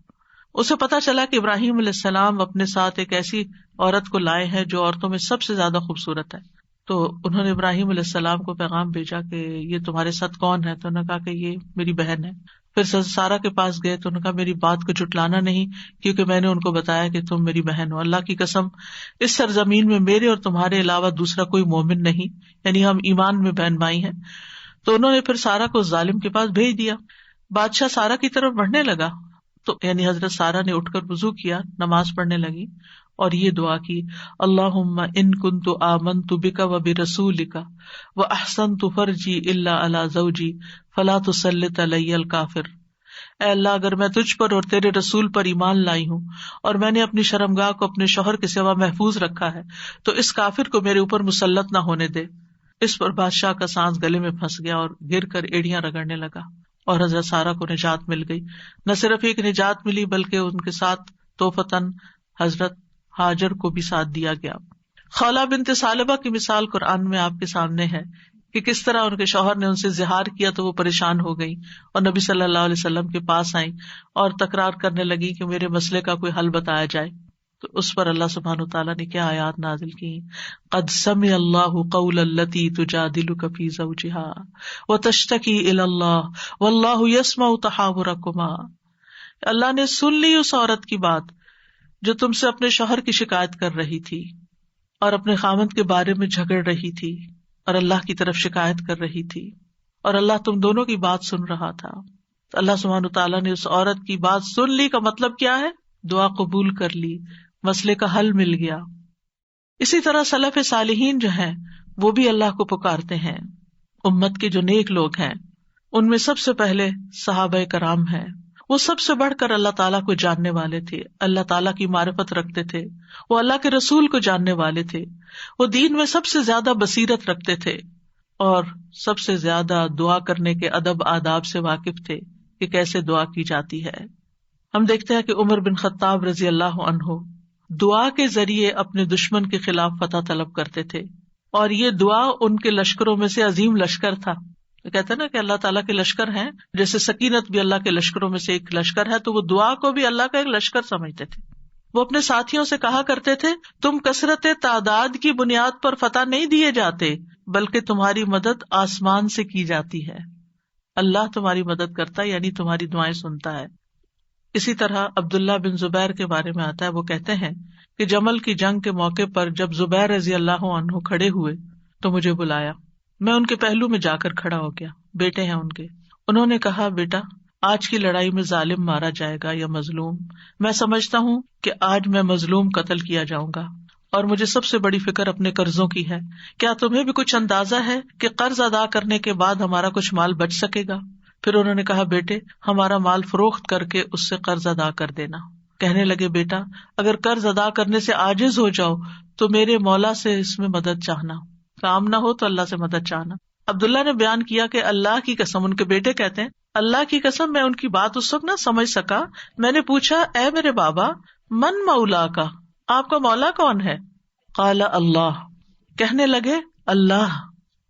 S1: اسے پتا چلا کہ ابراہیم علیہ السلام اپنے ساتھ ایک ایسی عورت کو لائے ہیں جو عورتوں میں سب سے زیادہ خوبصورت ہے. تو انہوں نے ابراہیم علیہ السلام کو پیغام بھیجا کہ یہ تمہارے ساتھ کون ہے؟ تو انہوں نے کہا کہ یہ میری بہن ہے. پھر سارا کے پاس گئے تو انہوں نے کہا میری بات کو جھٹلانا نہیں، کیونکہ میں نے ان کو بتایا کہ تم میری بہن ہو، اللہ کی قسم اس سرزمین میں میرے اور تمہارے علاوہ دوسرا کوئی مومن نہیں، یعنی ہم ایمان میں بہن بھائی ہیں۔ تو انہوں نے پھر سارا کو اس ظالم کے پاس بھیج دیا۔ بادشاہ سارا کی طرف بڑھنے لگا تو یعنی حضرت سارا نے اٹھ کر وضو کیا، نماز پڑھنے لگی اور یہ دعا کی، اللہم ان کنت آمنت بک وبرسولک واحسنت فرجی الا علی زوجی فلا تسلط علی الکافر۔ اے اللہ، اگر میں تجھ پر اور تیرے رسول پر ایمان لائی ہوں اور میں نے اپنی شرمگاہ کو اپنے شوہر کے سوا محفوظ رکھا ہے تو اس کافر کو میرے اوپر مسلط نہ ہونے دے۔ اس پر بادشاہ کا سانس گلے میں پھنس گیا اور گر کر ایڑیاں رگڑنے لگا، اور حضرت سارا کو نجات مل گئی۔ نہ صرف ایک نجات ملی بلکہ ان کے ساتھ توفتاً حضرت ہاجر کو بھی ساتھ دیا گیا۔ خولہ بنت ثعلبہ کی مثال قرآن میں آپ کے سامنے ہے کہ کس طرح ان کے شوہر نے ان سے زہار کیا تو وہ پریشان ہو گئی اور نبی صلی اللہ علیہ وسلم کے پاس آئیں اور تکرار کرنے لگی کہ میرے مسئلے کا کوئی حل بتایا جائے۔ تو اس پر اللہ سبحانہ وتعالیٰ نے کیا آیات نازل کی، قد سمع اللہ قول التی تجادلک فی زوجہا وتشتکی الی اللہ واللہ یسمع تحاورکما۔ اللہ نے سن لی اس عورت کی بات جو تم سے اپنے شوہر کی شکایت کر رہی تھی اور اپنے خاوند کے بارے میں جھگڑ رہی تھی اور اللہ کی طرف شکایت کر رہی تھی، اور اللہ تم دونوں کی بات سن رہا تھا۔ تو اللہ سبحانہ وتعالیٰ نے اس عورت کی بات سن لی کا مطلب کیا ہے؟ دعا قبول کر لی، مسئلے کا حل مل گیا۔ اسی طرح سلف صالحین جو ہیں وہ بھی اللہ کو پکارتے ہیں۔ امت کے جو نیک لوگ ہیں ان میں سب سے پہلے صحابہ کرام ہیں۔ وہ سب سے بڑھ کر اللہ تعالیٰ کو جاننے والے تھے، اللہ تعالیٰ کی معرفت رکھتے تھے، وہ اللہ کے رسول کو جاننے والے تھے، وہ دین میں سب سے زیادہ بصیرت رکھتے تھے اور سب سے زیادہ دعا کرنے کے ادب آداب سے واقف تھے کہ کیسے دعا کی جاتی ہے۔ ہم دیکھتے ہیں کہ عمر بن خطاب رضی اللہ عنہ دعا کے ذریعے اپنے دشمن کے خلاف فتح طلب کرتے تھے، اور یہ دعا ان کے لشکروں میں سے عظیم لشکر تھا۔ کہتے ہیں نا کہ اللہ تعالیٰ کے لشکر ہیں، جیسے سکینت بھی اللہ کے لشکروں میں سے ایک لشکر ہے، تو وہ دعا کو بھی اللہ کا ایک لشکر سمجھتے تھے۔ وہ اپنے ساتھیوں سے کہا کرتے تھے، تم کثرت تعداد کی بنیاد پر فتح نہیں دیے جاتے، بلکہ تمہاری مدد آسمان سے کی جاتی ہے۔ اللہ تمہاری مدد کرتا ہے، یعنی تمہاری دعائیں سنتا ہے۔ اسی طرح عبداللہ بن زبیر کے بارے میں آتا ہے، وہ کہتے ہیں کہ جمل کی جنگ کے موقع پر جب زبیر رضی اللہ عنہ کھڑے ہوئے تو مجھے بلایا، میں ان کے پہلو میں جا کر کھڑا ہو گیا، بیٹے ہیں ان کے۔ انہوں نے کہا، بیٹا آج کی لڑائی میں ظالم مارا جائے گا یا مظلوم؟ میں سمجھتا ہوں کہ آج میں مظلوم قتل کیا جاؤں گا، اور مجھے سب سے بڑی فکر اپنے قرضوں کی ہے۔ کیا تمہیں بھی کچھ اندازہ ہے کہ قرض ادا کرنے کے بعد ہمارا کچھ مال بچ سکے گا؟ پھر انہوں نے کہا، بیٹے ہمارا مال فروخت کر کے اس سے قرض ادا کر دینا۔ کہنے لگے، بیٹا اگر قرض ادا کرنے سے عاجز ہو جاؤ تو میرے مولا سے اس میں مدد چاہنا، کام نہ ہو تو اللہ سے مدد چاہنا۔ عبداللہ نے بیان کیا کہ اللہ کی قسم، ان کے بیٹے کہتے ہیں، اللہ کی قسم میں ان کی بات اس وقت نہ سمجھ سکا۔ میں نے پوچھا، اے میرے بابا، من مولا کا، آپ کا مولا کون ہے؟ قال اللہ، کہنے لگے اللہ۔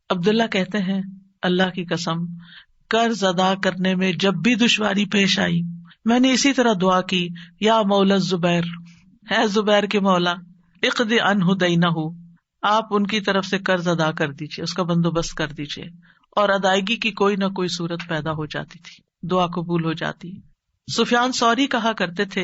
S1: عبداللہ کہتے ہیں، اللہ کی قسم قرض ادا کرنے میں جب بھی دشواری پیش آئی میں نے اسی طرح دعا کی، یا مولا زبیر، ہے زبیر کے مولا، اقض عنہ دینہ، آپ ان کی طرف سے قرض ادا کر دیجیے، اس کا بندوبست کر دیجیے، اور ادائیگی کی کوئی نہ کوئی صورت پیدا ہو جاتی تھی، دعا قبول ہو جاتی۔ سفیان ثوری کہا کرتے تھے،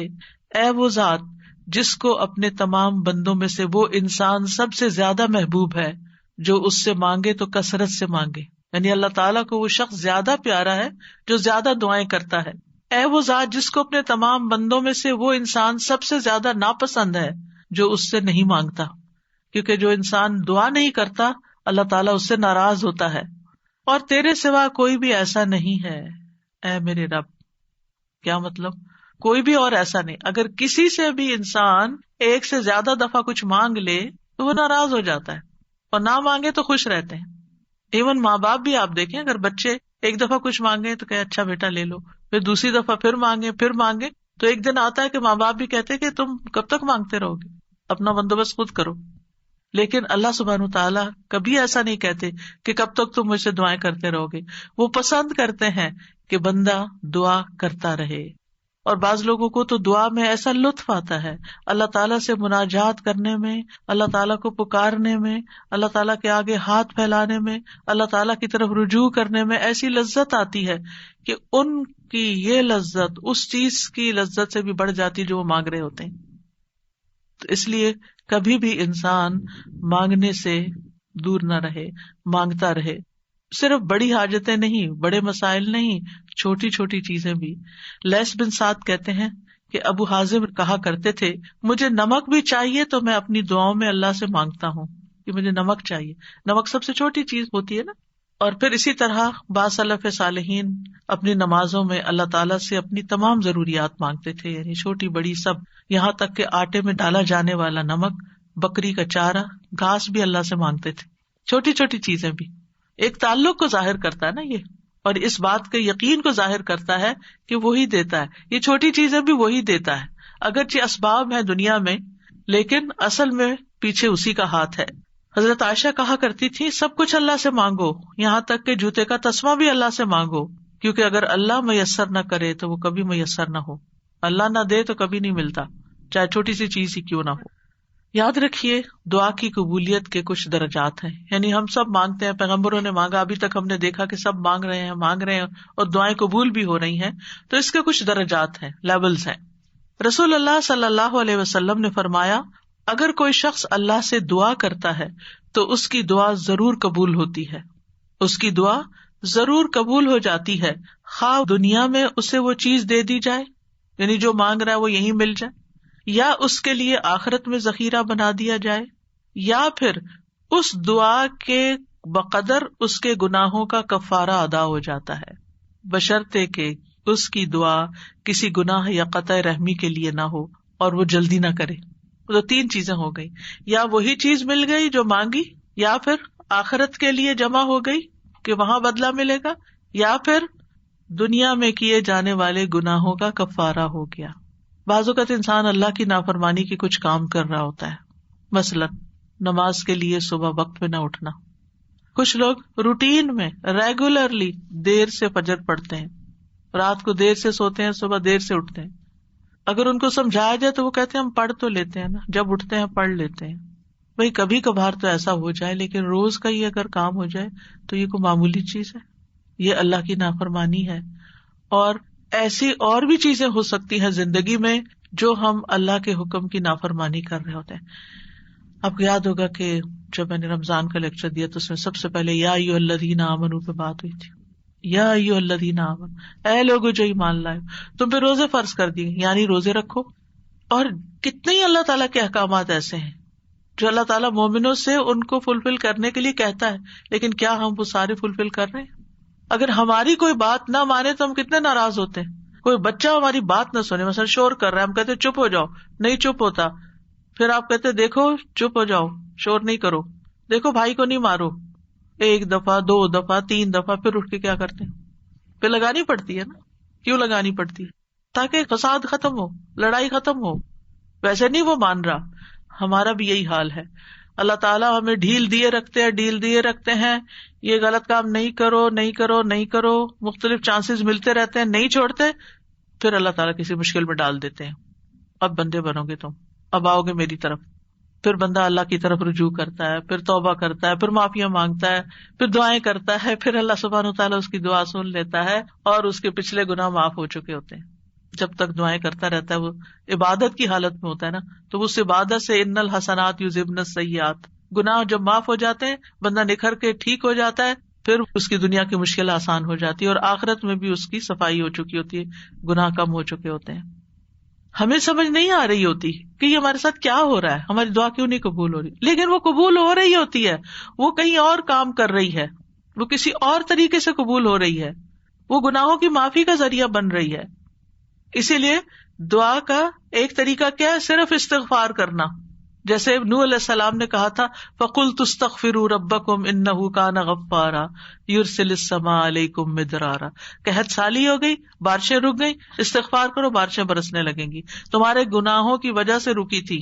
S1: اے وہ ذات جس کو اپنے تمام بندوں میں سے وہ انسان سب سے زیادہ محبوب ہے جو اس سے مانگے تو کثرت سے مانگے، یعنی اللہ تعالیٰ کو وہ شخص زیادہ پیارا ہے جو زیادہ دعائیں کرتا ہے۔ اے وہ ذات جس کو اپنے تمام بندوں میں سے وہ انسان سب سے زیادہ ناپسند ہے جو اس سے نہیں مانگتا، کیونکہ جو انسان دعا نہیں کرتا اللہ تعالیٰ اس سے ناراض ہوتا ہے، اور تیرے سوا کوئی بھی ایسا نہیں ہے اے میرے رب۔ کیا مطلب؟ کوئی بھی اور ایسا نہیں۔ اگر کسی سے بھی انسان ایک سے زیادہ دفعہ کچھ مانگ لے تو وہ ناراض ہو جاتا ہے، اور نہ مانگے تو خوش رہتے ہیں۔ ایون ماں باپ بھی آپ دیکھیں، اگر بچے ایک دفعہ کچھ مانگے تو کہ اچھا بیٹا لے لو، پھر دوسری دفعہ پھر مانگے تو ایک دن آتا ہے کہ ماں باپ بھی کہتے کہ تم کب تک مانگتے رہو گے، اپنا بندوبست خود کرو۔ لیکن اللہ سبحانہ تعالیٰ کبھی ایسا نہیں کہتے کہ کب تک تم مجھ سے دعائیں کرتے رہو گے۔ وہ پسند کرتے ہیں کہ بندہ دعا کرتا رہے۔ اور بعض لوگوں کو تو دعا میں ایسا لطف آتا ہے، اللہ تعالیٰ سے مناجات کرنے میں، اللہ تعالیٰ کو پکارنے میں، اللہ تعالیٰ کے آگے ہاتھ پھیلانے میں، اللہ تعالیٰ کی طرف رجوع کرنے میں ایسی لذت آتی ہے کہ ان کی یہ لذت اس چیز کی لذت سے بھی بڑھ جاتی جو وہ مانگ رہے ہوتے ہیں. تو اس لیے کبھی بھی انسان مانگنے سے دور نہ رہے، مانگتا رہے. صرف بڑی حاجتیں نہیں، بڑے مسائل نہیں، چھوٹی چھوٹی چیزیں بھی. لیث بن سعد کہتے ہیں کہ ابو حازم کہا کرتے تھے مجھے نمک بھی چاہیے تو میں اپنی دعاؤں میں اللہ سے مانگتا ہوں کہ مجھے نمک چاہیے. نمک سب سے چھوٹی چیز ہوتی ہے نا. اور پھر اسی طرح بعض سلف صالحین اپنی نمازوں میں اللہ تعالیٰ سے اپنی تمام ضروریات مانگتے تھے، یعنی چھوٹی بڑی سب، یہاں تک کہ آٹے میں ڈالا جانے والا نمک، بکری کا چارہ، گھاس بھی اللہ سے مانگتے تھے. چھوٹی چھوٹی چیزیں بھی ایک تعلق کو ظاہر کرتا ہے نا یہ، اور اس بات کے یقین کو ظاہر کرتا ہے کہ وہی دیتا ہے. یہ چھوٹی چیزیں بھی وہی دیتا ہے، اگرچہ اسباب ہے دنیا میں لیکن اصل میں پیچھے اسی کا ہاتھ ہے. حضرت عائشہ کہا کرتی تھی سب کچھ اللہ سے مانگو، یہاں تک کہ جوتے کا تسمہ بھی اللہ سے مانگو، کیونکہ اگر اللہ میسر نہ کرے تو وہ کبھی میسر نہ ہو. اللہ نہ دے تو کبھی نہیں ملتا، چاہے چھوٹی سی چیز ہی کیوں نہ ہو. یاد رکھیے دعا کی قبولیت کے کچھ درجات ہیں، یعنی ہم سب مانگتے ہیں، پیغمبروں نے مانگا، ابھی تک ہم نے دیکھا کہ سب مانگ رہے ہیں اور دعائیں قبول بھی ہو رہی ہیں. تو اس کے کچھ درجات ہیں، لیولز ہیں. رسول اللہ صلی اللہ علیہ وسلم نے فرمایا اگر کوئی شخص اللہ سے دعا کرتا ہے تو اس کی دعا ضرور قبول ہوتی ہے، اس کی دعا ضرور قبول ہو جاتی ہے، خواہ دنیا میں اسے وہ چیز دے دی جائے، یعنی جو مانگ رہا ہے وہ یہیں مل جائے، یا اس کے لیے آخرت میں ذخیرہ بنا دیا جائے، یا پھر اس دعا کے بقدر اس کے گناہوں کا کفارہ ادا ہو جاتا ہے، بشرطے کہ اس کی دعا کسی گناہ یا قطع رحمی کے لیے نہ ہو اور وہ جلدی نہ کرے. تو تین چیزیں ہو گئی، یا وہی چیز مل گئی جو مانگی، یا پھر آخرت کے لیے جمع ہو گئی کہ وہاں بدلہ ملے گا، یا پھر دنیا میں کیے جانے والے گناہوں کا کفارہ ہو گیا. بعض اوقات انسان اللہ کی نافرمانی کے کچھ کام کر رہا ہوتا ہے، مثلا نماز کے لیے صبح وقت پہ نہ اٹھنا. کچھ لوگ روٹین میں ریگولرلی دیر سے فجر پڑھتے ہیں، رات کو دیر سے سوتے ہیں، صبح دیر سے اٹھتے ہیں. اگر ان کو سمجھایا جائے تو وہ کہتے ہیں ہم پڑھ تو لیتے ہیں نا، جب اٹھتے ہیں پڑھ لیتے ہیں. بھائی کبھی کبھار تو ایسا ہو جائے، لیکن روز کا یہ اگر کام ہو جائے تو یہ کوئی معمولی چیز ہے؟ یہ اللہ کی نافرمانی ہے. اور ایسی اور بھی چیزیں ہو سکتی ہیں زندگی میں جو ہم اللہ کے حکم کی نافرمانی کر رہے ہوتے ہیں. آپ کو یاد ہوگا کہ جب میں نے رمضان کا لیکچر دیا تو اس میں سب سے پہلے یا ایھا الذین آمنوا پہ بات ہوئی تھی. یا ایھا الذین آمنوا، اے لوگو جو ایمان لائے، تم پہ روزے فرض کر دیے، یعنی روزے رکھو. اور کتنے ہی اللہ تعالیٰ کے احکامات ایسے ہیں جو اللہ تعالیٰ مومنوں سے ان کو فلفل کرنے کے لیے کہتا ہے، لیکن کیا ہم وہ سارے فلفل کر رہے ہیں؟ اگر ہماری کوئی بات نہ مانے تو ہم کتنے ناراض ہوتے ہیں. کوئی بچہ ہماری بات نہ سنے، مثلا شور کر رہا ہے، ہم کہتے چپ ہو جاؤ، نہیں چپ ہوتا. پھر آپ کہتے دیکھو چپ ہو جاؤ، شور نہیں کرو، دیکھو بھائی کو نہیں مارو. ایک دفعہ، دو دفعہ، تین دفعہ، پھر اٹھ کے کیا کرتے ہیں؟ پھر لگانی پڑتی ہے نا. کیوں لگانی پڑتی ہے؟ تاکہ فساد ختم ہو، لڑائی ختم ہو. ویسے نہیں وہ مان رہا. ہمارا بھی یہی حال ہے. اللہ تعالیٰ ہمیں ڈھیل دیے رکھتے ہیں، یہ غلط کام نہیں کرو، نہیں کرو، نہیں کرو، مختلف چانسز ملتے رہتے ہیں، نہیں چھوڑتے. پھر اللہ تعالیٰ کسی مشکل میں ڈال دیتے ہیں، اب بندے بنو گے تم، اب آؤ گے میری طرف. پھر بندہ اللہ کی طرف رجوع کرتا ہے، پھر توبہ کرتا ہے، پھر معافیاں مانگتا ہے، پھر دعائیں کرتا ہے، پھر اللہ سبحانہ وتعالیٰ اس کی دعا سن لیتا ہے اور اس کے پچھلے گناہ معاف ہو چکے ہوتے ہیں. جب تک دعائیں کرتا رہتا ہے، وہ عبادت کی حالت میں ہوتا ہے نا، تو اس عبادت سے ان الحسنات یذہبن السیئات، گناہ جب معاف ہو جاتے ہیں، بندہ نکھر کے ٹھیک ہو جاتا ہے، پھر اس کی دنیا کی مشکل آسان ہو جاتی ہے اور آخرت میں بھی اس کی صفائی ہو چکی ہوتی ہے، گناہ کم ہو چکے ہوتے ہیں. ہمیں سمجھ نہیں آ رہی ہوتی کہ یہ ہمارے ساتھ کیا ہو رہا ہے، ہماری دعا کیوں نہیں قبول ہو رہی، لیکن وہ قبول ہو رہی ہوتی ہے. وہ کہیں اور کام کر رہی ہے، وہ کسی اور طریقے سے قبول ہو رہی ہے، وہ گناہوں کی معافی کا ذریعہ بن رہی ہے. اسی لیے دعا کا ایک طریقہ کیا ہے؟ صرف استغفار کرنا. جیسے نوح علیہ السلام نے کہا تھا فَقُلْتُ اسْتَغْفِرُوا رَبَّكُمْ إِنَّهُ كَانَ غَفَّارًا يُرْسِلِ السَّمَاءَ عَلَيْكُمْ مِدْرَارًا. قحط سالی ہو گئی، بارشیں رک گئی، استغفار کرو، بارشیں برسنے لگیں گی. تمہارے گناہوں کی وجہ سے رکی تھی،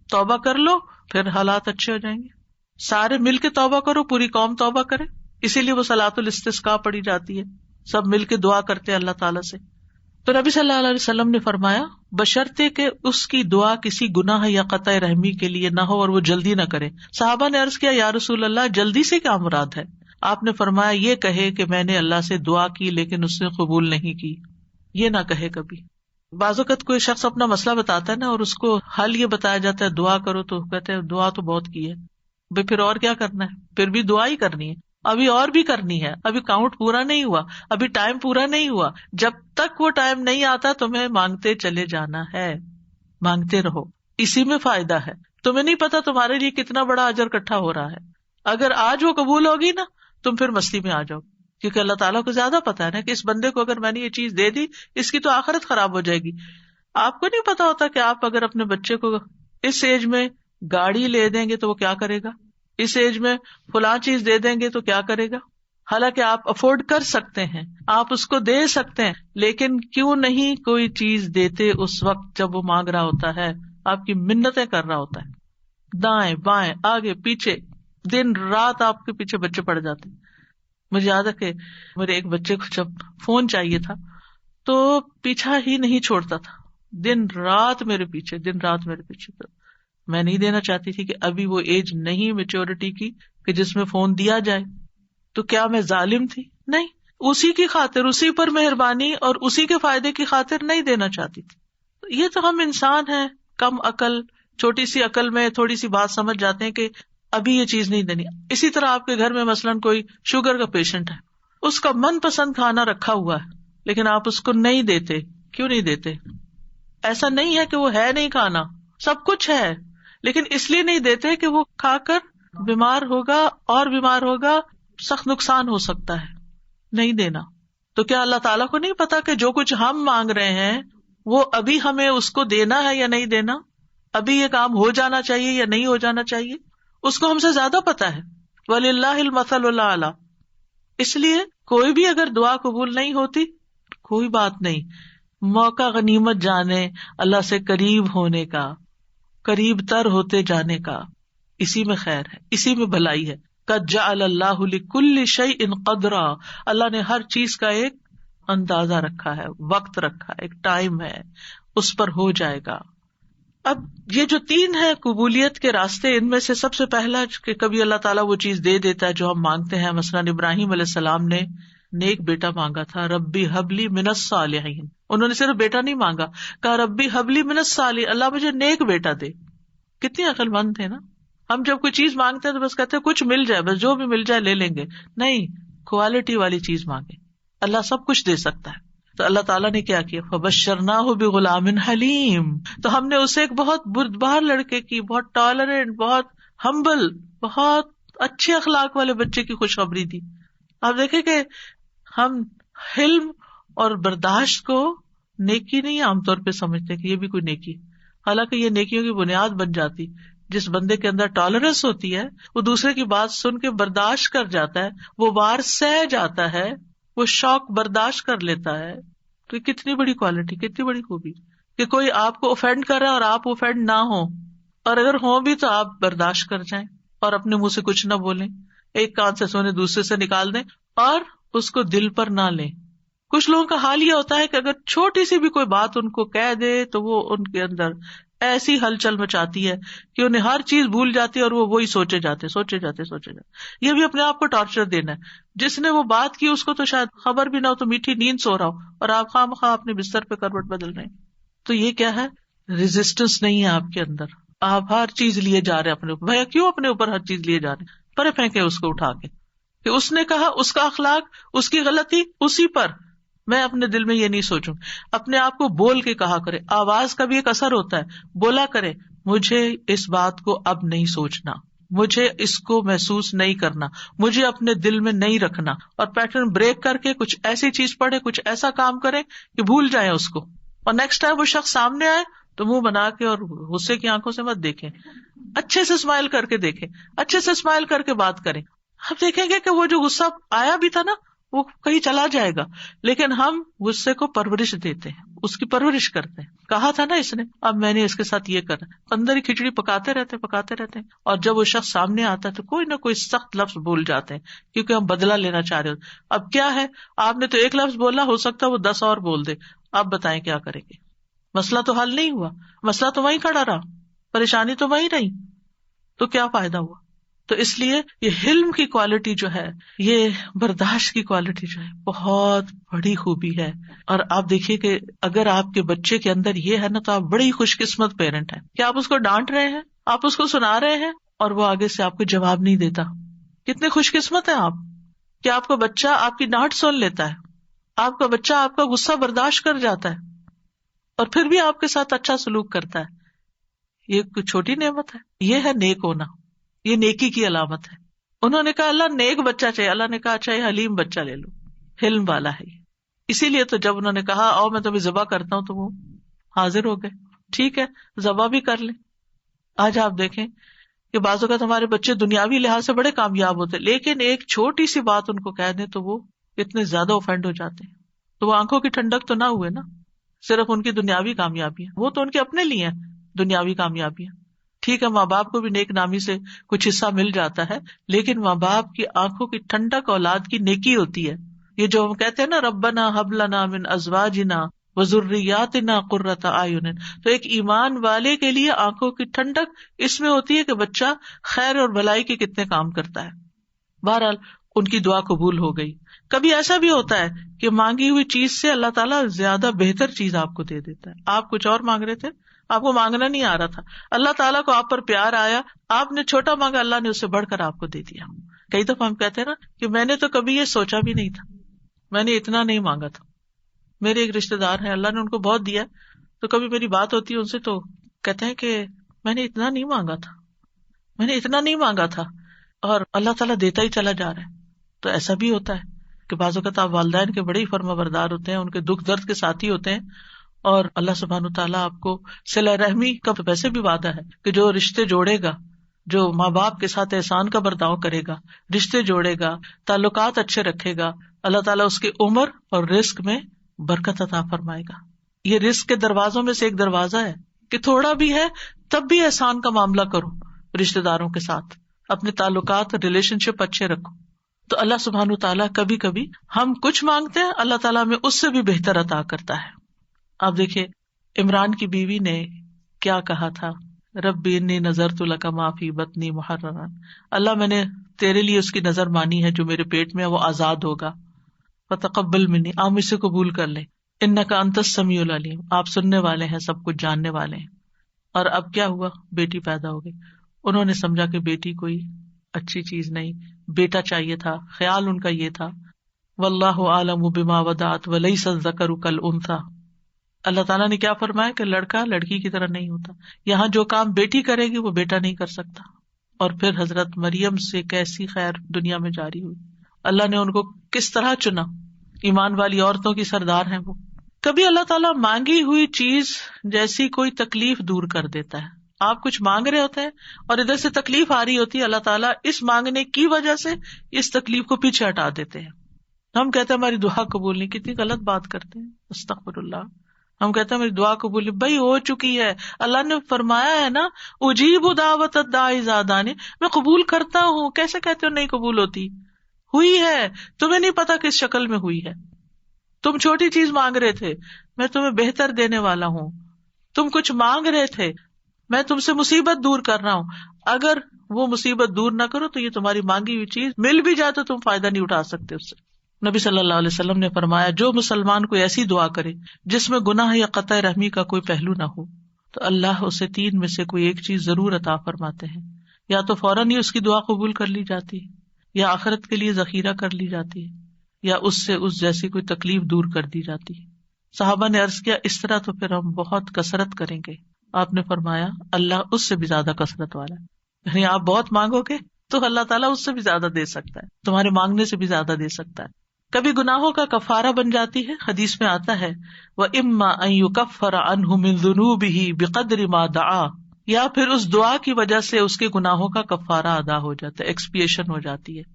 S1: توبہ کر لو، پھر حالات اچھے ہو جائیں گے. سارے مل کے توبہ کرو، پوری قوم توبہ کرے. اسی لیے وہ صلاۃ الاستسقاء پڑھی جاتی ہے، سب مل کے دعا کرتے ہیں اللہ تعالیٰ سے. تو نبی صلی اللہ علیہ وسلم نے فرمایا بشرطے کہ اس کی دعا کسی گناہ یا قطع رحمی کے لیے نہ ہو اور وہ جلدی نہ کرے. صحابہ نے عرض کیا یا رسول اللہ جلدی سے کیا مراد ہے؟ آپ نے فرمایا یہ کہے کہ میں نے اللہ سے دعا کی لیکن اس نے قبول نہیں کی. یہ نہ کہے کبھی. بعض اوقات کوئی شخص اپنا مسئلہ بتاتا ہے نا اور اس کو حل یہ بتایا جاتا ہے دعا کرو تو کہتے ہیں دعا تو بہت کی ہے، پھر اور کیا کرنا ہے؟ پھر بھی دعا ہی کرنی ہے، ابھی اور بھی کرنی ہے، ابھی کاؤنٹ پورا نہیں ہوا، ابھی ٹائم پورا نہیں ہوا. جب تک وہ ٹائم نہیں آتا تمہیں مانگتے چلے جانا ہے، مانگتے رہو، اسی میں فائدہ ہے. تمہیں نہیں پتا تمہارے لیے کتنا بڑا اجر اکٹھا ہو رہا ہے. اگر آج وہ قبول ہوگی نا تم پھر مستی میں آ جاؤ، کیونکہ اللہ تعالیٰ کو زیادہ پتا ہے نا کہ اس بندے کو اگر میں نے یہ چیز دے دی اس کی تو آخرت خراب ہو جائے گی. آپ کو نہیں پتا ہوتا کہ آپ اگر اپنے بچے کو اس ایج میں گاڑی لے دیں گے تو وہ کیا کرے گا، اس ایج میں فلاں چیز دے دیں گے تو کیا کرے گا. حالانکہ آپ افورڈ کر سکتے ہیں، آپ اس کو دے سکتے ہیں، لیکن کیوں نہیں کوئی چیز دیتے اس وقت جب وہ مانگ رہا ہوتا ہے، آپ کی منتیں کر رہا ہوتا ہے، دائیں بائیں آگے پیچھے دن رات آپ کے پیچھے بچے پڑ جاتے ہیں. مجھے یاد ہے کہ میرے ایک بچے کو جب فون چاہیے تھا تو پیچھا ہی نہیں چھوڑتا تھا، دن رات میرے پیچھے. تو میں نہیں دینا چاہتی تھی کہ ابھی وہ ایج نہیں میچورٹی کی کہ جس میں فون دیا جائے. تو کیا میں ظالم تھی؟ نہیں، اسی کی خاطر، اسی پر مہربانی اور اسی کے فائدے کی خاطر نہیں دینا چاہتی تھی. یہ تو ہم انسان ہیں کم عقل، چھوٹی سی عقل میں تھوڑی سی بات سمجھ جاتے ہیں کہ ابھی یہ چیز نہیں دینی. اسی طرح آپ کے گھر میں مثلاً کوئی شوگر کا پیشنٹ ہے، اس کا من پسند کھانا رکھا ہوا ہے لیکن آپ اس کو نہیں دیتے. کیوں نہیں دیتے؟ ایسا نہیں ہے کہ وہ ہے نہیں کھانا، سب کچھ ہے، لیکن اس لیے نہیں دیتے کہ وہ کھا کر بیمار ہوگا اور بیمار ہوگا، سخت نقصان ہو سکتا ہے. نہیں دینا. تو کیا اللہ تعالیٰ کو نہیں پتا کہ جو کچھ ہم مانگ رہے ہیں وہ ابھی ہمیں اس کو دینا ہے یا نہیں دینا، ابھی یہ کام ہو جانا چاہیے یا نہیں ہو جانا چاہیے؟ اس کو ہم سے زیادہ پتا ہے. وَلِلَّهِ الْمَثَلُ الْأَعْلَىٰ. اس لیے کوئی بھی اگر دعا قبول نہیں ہوتی کوئی بات نہیں، موقع غنیمت جانے اللہ سے قریب ہونے کا، قریب تر ہوتے جانے کا. اسی میں خیر ہے، اسی میں بھلائی ہے. قَدْ جَعَلَ اللَّهُ لِكُلِّ شَيْءٍ قَدْرًا. اللہ نے ہر چیز کا ایک اندازہ رکھا ہے، وقت رکھا ہے، ایک ٹائم ہے، اس پر ہو جائے گا. اب یہ جو تین ہے قبولیت کے راستے، ان میں سے سب سے پہلا کہ کبھی اللہ تعالیٰ وہ چیز دے دیتا ہے جو ہم مانگتے ہیں. مثلاً ابراہیم علیہ السلام نے نیک بیٹا مانگا تھا، ربی حبلی من الصالحین. انہوں نے صرف بیٹا نہیں مانگا، کہا ربی حبلی من الصالحین، اللہ مجھے نیک بیٹا دے. کتنی عقل مند تھے نا. ہم جب کوئی چیز مانگتے ہیں تو بس کہتے ہیں کچھ مل جائے، بس جو بھی مل جائے لے لیں گے. نہیں، کوالٹی والی چیز مانگے، اللہ سب کچھ دے سکتا ہے. تو اللہ تعالیٰ نے کیا کیا، فبشرناہ بغلام حلیم. تو ہم نے اسے ایک بہت بردبار لڑکے کی، بہت ٹالرنٹ، بہت ہمبل، بہت اچھے اخلاق والے بچے کی خوشخبری دی. آپ دیکھیں کہ ہم حلم اور برداشت کو نیکی نہیں عام طور پہ سمجھتے کہ یہ بھی کوئی نیکی، حالانکہ یہ نیکیوں کی بنیاد بن جاتی. جس بندے کے اندر ٹالرنس ہوتی ہے وہ دوسرے کی بات سن کے برداشت کر جاتا ہے، وہ وار سہ جاتا ہے، وہ شوق برداشت کر لیتا ہے. تو یہ کتنی بڑی کوالٹی، کتنی بڑی خوبی کہ کوئی آپ کو اوفینڈ کر رہا ہے اور آپ اوفینڈ نہ ہو، اور اگر ہوں بھی تو آپ برداشت کر جائیں اور اپنے منہ سے کچھ نہ بولیں، ایک کان سے سونے دوسرے سے نکال دیں اور اس کو دل پر نہ لیں. کچھ لوگوں کا حال یہ ہوتا ہے کہ اگر چھوٹی سی بھی کوئی بات ان کو کہہ دے تو وہ ان کے اندر ایسی ہلچل مچاتی ہے کہ انہیں ہر چیز بھول جاتی ہے اور وہ وہی سوچے جاتے. یہ بھی اپنے آپ کو ٹارچر دینا ہے. جس نے وہ بات کی اس کو تو شاید خبر بھی نہ ہو تو میٹھی نیند سو رہا ہو اور آپ خواہ مخواہ اپنے بستر پہ کروٹ بدل رہے ہیں. تو یہ کیا ہے؟ ریزسٹنس نہیں ہے آپ کے اندر، آپ ہر چیز لیے جا رہے ہیں اپنے اوپر. بھیا کیوں اپنے اوپر ہر چیز لیے جا رہے ہیں؟ پرے پھینکے اس کو اٹھا کے کہ اس نے کہا، اس کا اخلاق، اس کی غلطی اسی پر. میں اپنے دل میں یہ نہیں سوچوں. اپنے آپ کو بول کے کہا کرے. آواز کا بھی ایک اثر ہوتا ہے. بولا کرے مجھے اس بات کو اب نہیں سوچنا، مجھے اس کو محسوس نہیں کرنا، مجھے اپنے دل میں نہیں رکھنا، اور پیٹرن بریک کر کے کچھ ایسی چیز پڑھے، کچھ ایسا کام کرے کہ بھول جائیں اس کو. اور نیکسٹ ٹائم وہ شخص سامنے آئے تو منہ بنا کے اور غصے کی آنکھوں سے مت دیکھیں، اچھے سے اسمائل کر کے دیکھیں، اچھے سے اسمائل کر کے بات کریں. آپ دیکھیں گے کہ وہ جو غصہ آیا بھی تھا نا وہ کہیں چلا جائے گا. لیکن ہم غصے کو پرورش دیتے ہیں، اس کی پرورش کرتے ہیں. کہا تھا نا اس نے، اب میں نے اس کے ساتھ یہ کرنا، اندر ہی کھچڑی پکاتے رہتے ہیں. اور جب وہ شخص سامنے آتا ہے تو کوئی نہ کوئی سخت لفظ بول جاتے ہیں کیونکہ ہم بدلہ لینا چاہ رہے ہوتے. اب کیا ہے، آپ نے تو ایک لفظ بولا، ہو سکتا ہے وہ 10 اور بول دے، آپ بتائیں کیا کریں گے؟ مسئلہ تو حل نہیں ہوا، مسئلہ تو وہیں کھڑا رہا، پریشانی تو وہیں رہی، تو کیا فائدہ ہوا؟ تو اس لیے یہ حلم کی کوالٹی جو ہے، یہ برداشت کی کوالٹی جو ہے، بہت بڑی خوبی ہے. اور آپ دیکھیے کہ اگر آپ کے بچے کے اندر یہ ہے نا، تو آپ بڑی خوش قسمت پیرنٹ ہیں کہ آپ اس کو ڈانٹ رہے ہیں، آپ اس کو سنا رہے ہیں اور وہ آگے سے آپ کو جواب نہیں دیتا. کتنے خوش قسمت ہیں آپ کہ آپ کا بچہ آپ کی ڈانٹ سن لیتا ہے، آپ کا بچہ آپ کا غصہ برداشت کر جاتا ہے اور پھر بھی آپ کے ساتھ اچھا سلوک کرتا ہے. یہ کوئی چھوٹی نعمت ہے؟ یہ ہے نیک ہونا، یہ نیکی کی علامت ہے. انہوں نے کہا اللہ نیک بچہ چاہیے، اللہ نے کہا اچھا یہ حلیم بچہ لے لو، حلم والا ہے. اسی لیے تو جب انہوں نے کہا آؤ میں تمہیں ذبح کرتا ہوں، تو وہ حاضر ہو گئے. ٹھیک ہے ذبح بھی کر لیں. آج آپ دیکھیں کہ بعض اوقات ہمارے بچے دنیاوی لحاظ سے بڑے کامیاب ہوتے، لیکن ایک چھوٹی سی بات ان کو کہہ دیں تو وہ اتنے زیادہ اوفینڈ ہو جاتے ہیں. تو وہ آنکھوں کی ٹھنڈک تو نہ ہوئے نا، صرف ان کی دنیاوی کامیابیاں، وہ تو ان کے اپنے لیے ہیں دنیاوی کامیابیاں. ٹھیک ہے ماں باپ کو بھی نیک نامی سے کچھ حصہ مل جاتا ہے، لیکن ماں باپ کی آنکھوں کی ٹھنڈک اولاد کی نیکی ہوتی ہے. یہ جو ہم کہتے ہیں نا ربنا ہب لنا من ازواجنا وذریاتنا قرۃ اعین، تو ایک ایمان والے کے لیے آنکھوں کی ٹھنڈک اس میں ہوتی ہے کہ بچہ خیر اور بھلائی کے کتنے کام کرتا ہے. بہرحال ان کی دعا قبول ہو گئی. کبھی ایسا بھی ہوتا ہے کہ مانگی ہوئی چیز سے اللہ تعالیٰ زیادہ بہتر چیز آپ کو دے دیتا ہے. آپ کچھ اور مانگ رہے تھے، آپ کو مانگنا نہیں آ رہا تھا، اللہ تعالیٰ کو آپ پر پیار آیا، آپ نے چھوٹا مانگا، اللہ نے اس سے بڑھ کر آپ کو دے دیا. کئی دفعہ ہم کہتے ہیں نا کہ میں نے تو کبھی یہ سوچا بھی نہیں تھا، میں نے اتنا نہیں مانگا تھا. میرے ایک رشتے دار ہیں، اللہ نے ان کو بہت دیا، تو کبھی میری بات ہوتی ہے ان سے تو کہتے ہیں کہ میں نے اتنا نہیں مانگا تھا، میں نے اتنا نہیں مانگا تھا، اور اللہ تعالیٰ دیتا ہی چلا جا رہا ہے. تو ایسا بھی ہوتا ہے کہ بعض اوقات آپ والدین کے بڑے ہی فرما بردار ہوتے ہیں، ان کے دکھ درد کے ساتھی ہوتے ہیں، اور اللہ سبحانہ وتعالیٰ آپ کو صلہ رحمی کا ویسے بھی وعدہ ہے کہ جو رشتے جوڑے گا، جو ماں باپ کے ساتھ احسان کا برتاؤ کرے گا، رشتے جوڑے گا، تعلقات اچھے رکھے گا، اللہ تعالیٰ اس کی عمر اور رزق میں برکت عطا فرمائے گا. یہ رزق کے دروازوں میں سے ایک دروازہ ہے کہ تھوڑا بھی ہے تب بھی احسان کا معاملہ کرو، رشتے داروں کے ساتھ اپنے تعلقات اور ریلیشن شپ اچھے رکھو. تو اللہ سبحانہ تعالیٰ کبھی کبھی ہم کچھ مانگتے ہیں، اللہ تعالیٰ ہمیں اس سے بھی بہتر عطا کرتا ہے. آپ دیکھیے عمران کی بیوی نے کیا کہا تھا، ربی انی نذرت لک ما فی بطنی محررا، اللہ میں نے تیرے لیے اس کی نظر مانی ہے جو میرے پیٹ میں ہے، وہ آزاد ہوگا. فتقبل منی، آپ مجھ سے قبول کر لیں، انک انت السمیع العلیم، آپ سننے والے ہیں، سب کچھ جاننے والے ہیں. اور اب کیا ہوا، بیٹی پیدا ہو گئی. انہوں نے سمجھا کہ بیٹی کوئی اچھی چیز نہیں، بیٹا چاہیے تھا، خیال ان کا یہ تھا. واللہ اعلم بما وضعت ولیس الذکر کالانثی، اللہ تعالیٰ نے کیا فرمایا کہ لڑکا لڑکی کی طرح نہیں ہوتا، یہاں جو کام بیٹی کرے گی وہ بیٹا نہیں کر سکتا. اور پھر حضرت مریم سے کیسی خیر دنیا میں جاری ہوئی، اللہ نے ان کو کس طرح چنا، ایمان والی عورتوں کی سردار ہیں وہ. کبھی اللہ تعالیٰ مانگی ہوئی چیز جیسی کوئی تکلیف دور کر دیتا ہے. آپ کچھ مانگ رہے ہوتے ہیں اور ادھر سے تکلیف آ رہی ہوتی ہے، اللہ تعالیٰ اس مانگنے کی وجہ سے اس تکلیف کو پیچھے ہٹا دیتے ہیں. ہم کہتے ہیں ہماری دعا قبول نہیں، کتنی غلط بات کرتے ہیں، استغفر اللہ. ہم کہتے ہیں میری دعا قبول نہیں، بھائی ہو چکی ہے، اللہ نے فرمایا ہے نا اجیب دعوت الداعی اذا دعانی، میں قبول کرتا ہوں. کیسے کہتے ہو نہیں قبول ہوتی؟ ہوئی ہے، تمہیں نہیں پتا کس شکل میں ہوئی ہے. تم چھوٹی چیز مانگ رہے تھے، میں تمہیں بہتر دینے والا ہوں. تم کچھ مانگ رہے تھے، میں تم سے مصیبت دور کر رہا ہوں. اگر وہ مصیبت دور نہ کرو تو یہ تمہاری مانگی ہوئی چیز مل بھی جائے تو تم فائدہ نہیں اٹھا سکتے اس سے. نبی صلی اللہ علیہ وسلم نے فرمایا جو مسلمان کوئی ایسی دعا کرے جس میں گناہ یا قطع رحمی کا کوئی پہلو نہ ہو تو اللہ اسے تین میں سے کوئی ایک چیز ضرور عطا فرماتے ہیں، یا تو فوراً ہی اس کی دعا قبول کر لی جاتی ہے، یا آخرت کے لیے ذخیرہ کر لی جاتی ہے، یا اس سے اس جیسی کوئی تکلیف دور کر دی جاتی ہے. صحابہ نے عرض کیا اس طرح تو پھر ہم بہت کثرت کریں گے. آپ نے فرمایا اللہ اس سے بھی زیادہ کثرت والا ہے، یعنی آپ بہت مانگو گے تو اللہ تعالیٰ اس سے بھی زیادہ دے سکتا ہے، تمہارے مانگنے سے بھی زیادہ دے سکتا ہے. کبھی گناہوں کا کفارہ بن جاتی ہے، حدیث میں آتا ہے وَإِمَّا أَن يُكَفَّرَ عَنْهُ مِن ذُنُوبِهِ بِقَدْرِ مَا دَعَا، یا پھر اس دعا کی وجہ سے اس کے گناہوں کا کفارہ ادا ہو جاتا ہے، ایکسپیشن ہو جاتی ہے.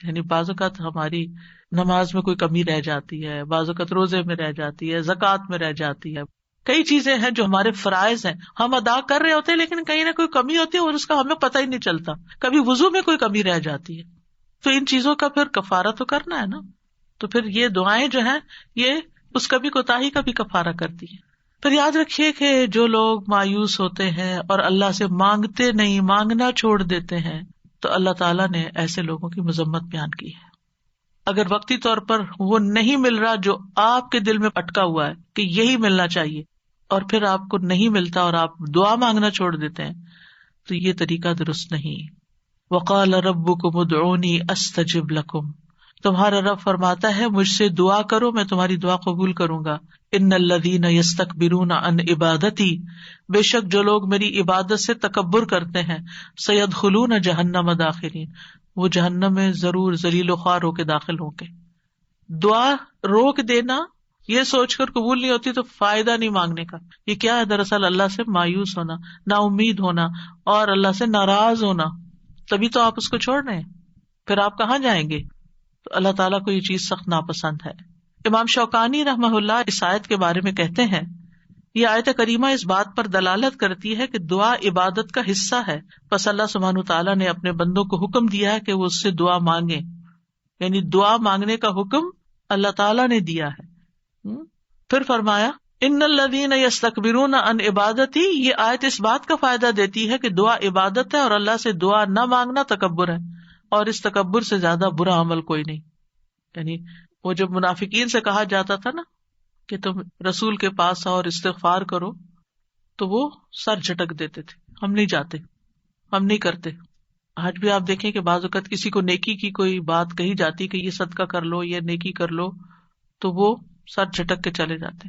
S1: یعنی بعض اوقات ہماری نماز میں کوئی کمی رہ جاتی ہے، بعض اوقات روزے میں رہ جاتی ہے، زکوٰۃ میں رہ جاتی ہے، کئی چیزیں ہیں جو ہمارے فرائض ہیں ہم ادا کر رہے ہوتے ہیں لیکن کہیں نہ کوئی کمی ہوتی ہے اور اس کا ہمیں پتہ ہی نہیں چلتا. کبھی وضو میں کوئی کمی رہ جاتی ہے، تو ان چیزوں کا پھر کفارہ تو کرنا ہے نا. تو پھر یہ دعائیں جو ہیں یہ اس کبھی کوتاہی کا بھی کفارہ کرتی ہے. پھر یاد رکھیے کہ جو لوگ مایوس ہوتے ہیں اور اللہ سے مانگتے نہیں، مانگنا چھوڑ دیتے ہیں، تو اللہ تعالیٰ نے ایسے لوگوں کی مذمت بیان کی ہے. اگر وقتی طور پر وہ نہیں مل رہا جو آپ کے دل میں اٹکا ہوا ہے کہ یہی ملنا چاہیے، اور پھر آپ کو نہیں ملتا اور آپ دعا مانگنا چھوڑ دیتے ہیں، تو یہ طریقہ درست نہیں. وقال ربکم ادعونی استجب لکم، تمہارا رب فرماتا ہے مجھ سے دعا کرو، میں تمہاری دعا قبول کروں گا. ان الذین یستکبرون عن عبادتی، بے شک جو لوگ میری عبادت سے تکبر کرتے ہیں، سیدخلون جہنم داخرین، وہ جہنم میں ضرور ذلیل و خوار ہو کے داخل ہوں گے. دعا روک دینا یہ سوچ کر قبول نہیں ہوتی تو فائدہ نہیں مانگنے کا. یہ کیا ہے؟ دراصل اللہ سے مایوس ہونا، نا امید ہونا اور اللہ سے ناراض ہونا. تبھی تو آپ اس کو چھوڑ رہے ہیں، پھر آپ کہاں جائیں گے؟ تو اللہ تعالیٰ کو یہ چیز سخت ناپسند ہے. امام شوکانی رحمہ اللہ اس آیت کے بارے میں کہتے ہیں، یہ آیت کریمہ اس بات پر دلالت کرتی ہے کہ دعا عبادت کا حصہ ہے، پس اللہ سبحانہ تعالیٰ نے اپنے بندوں کو حکم دیا ہے کہ وہ اس سے دعا مانگیں. یعنی دعا مانگنے کا حکم اللہ تعالیٰ نے دیا ہے. پھر فرمایا ان الذین یستکبرون عن عبادتی، یہ آیت اس بات کا فائدہ دیتی ہے کہ دعا عبادت ہے اور اللہ سے دعا نہ مانگنا تکبر ہے، اور اس تکبر سے زیادہ برا عمل کوئی نہیں. یعنی وہ جب منافقین سے کہا جاتا تھا نا کہ تم رسول کے پاس آؤ اور استغفار کرو، تو وہ سر جھٹک دیتے تھے، ہم نہیں جاتے، ہم نہیں کرتے. آج بھی آپ دیکھیں کہ بعض اوقات کسی کو نیکی کی کوئی بات کہی جاتی کہ یہ صدقہ کر لو، یہ نیکی کر لو، تو وہ سر جھٹک کے چلے جاتے،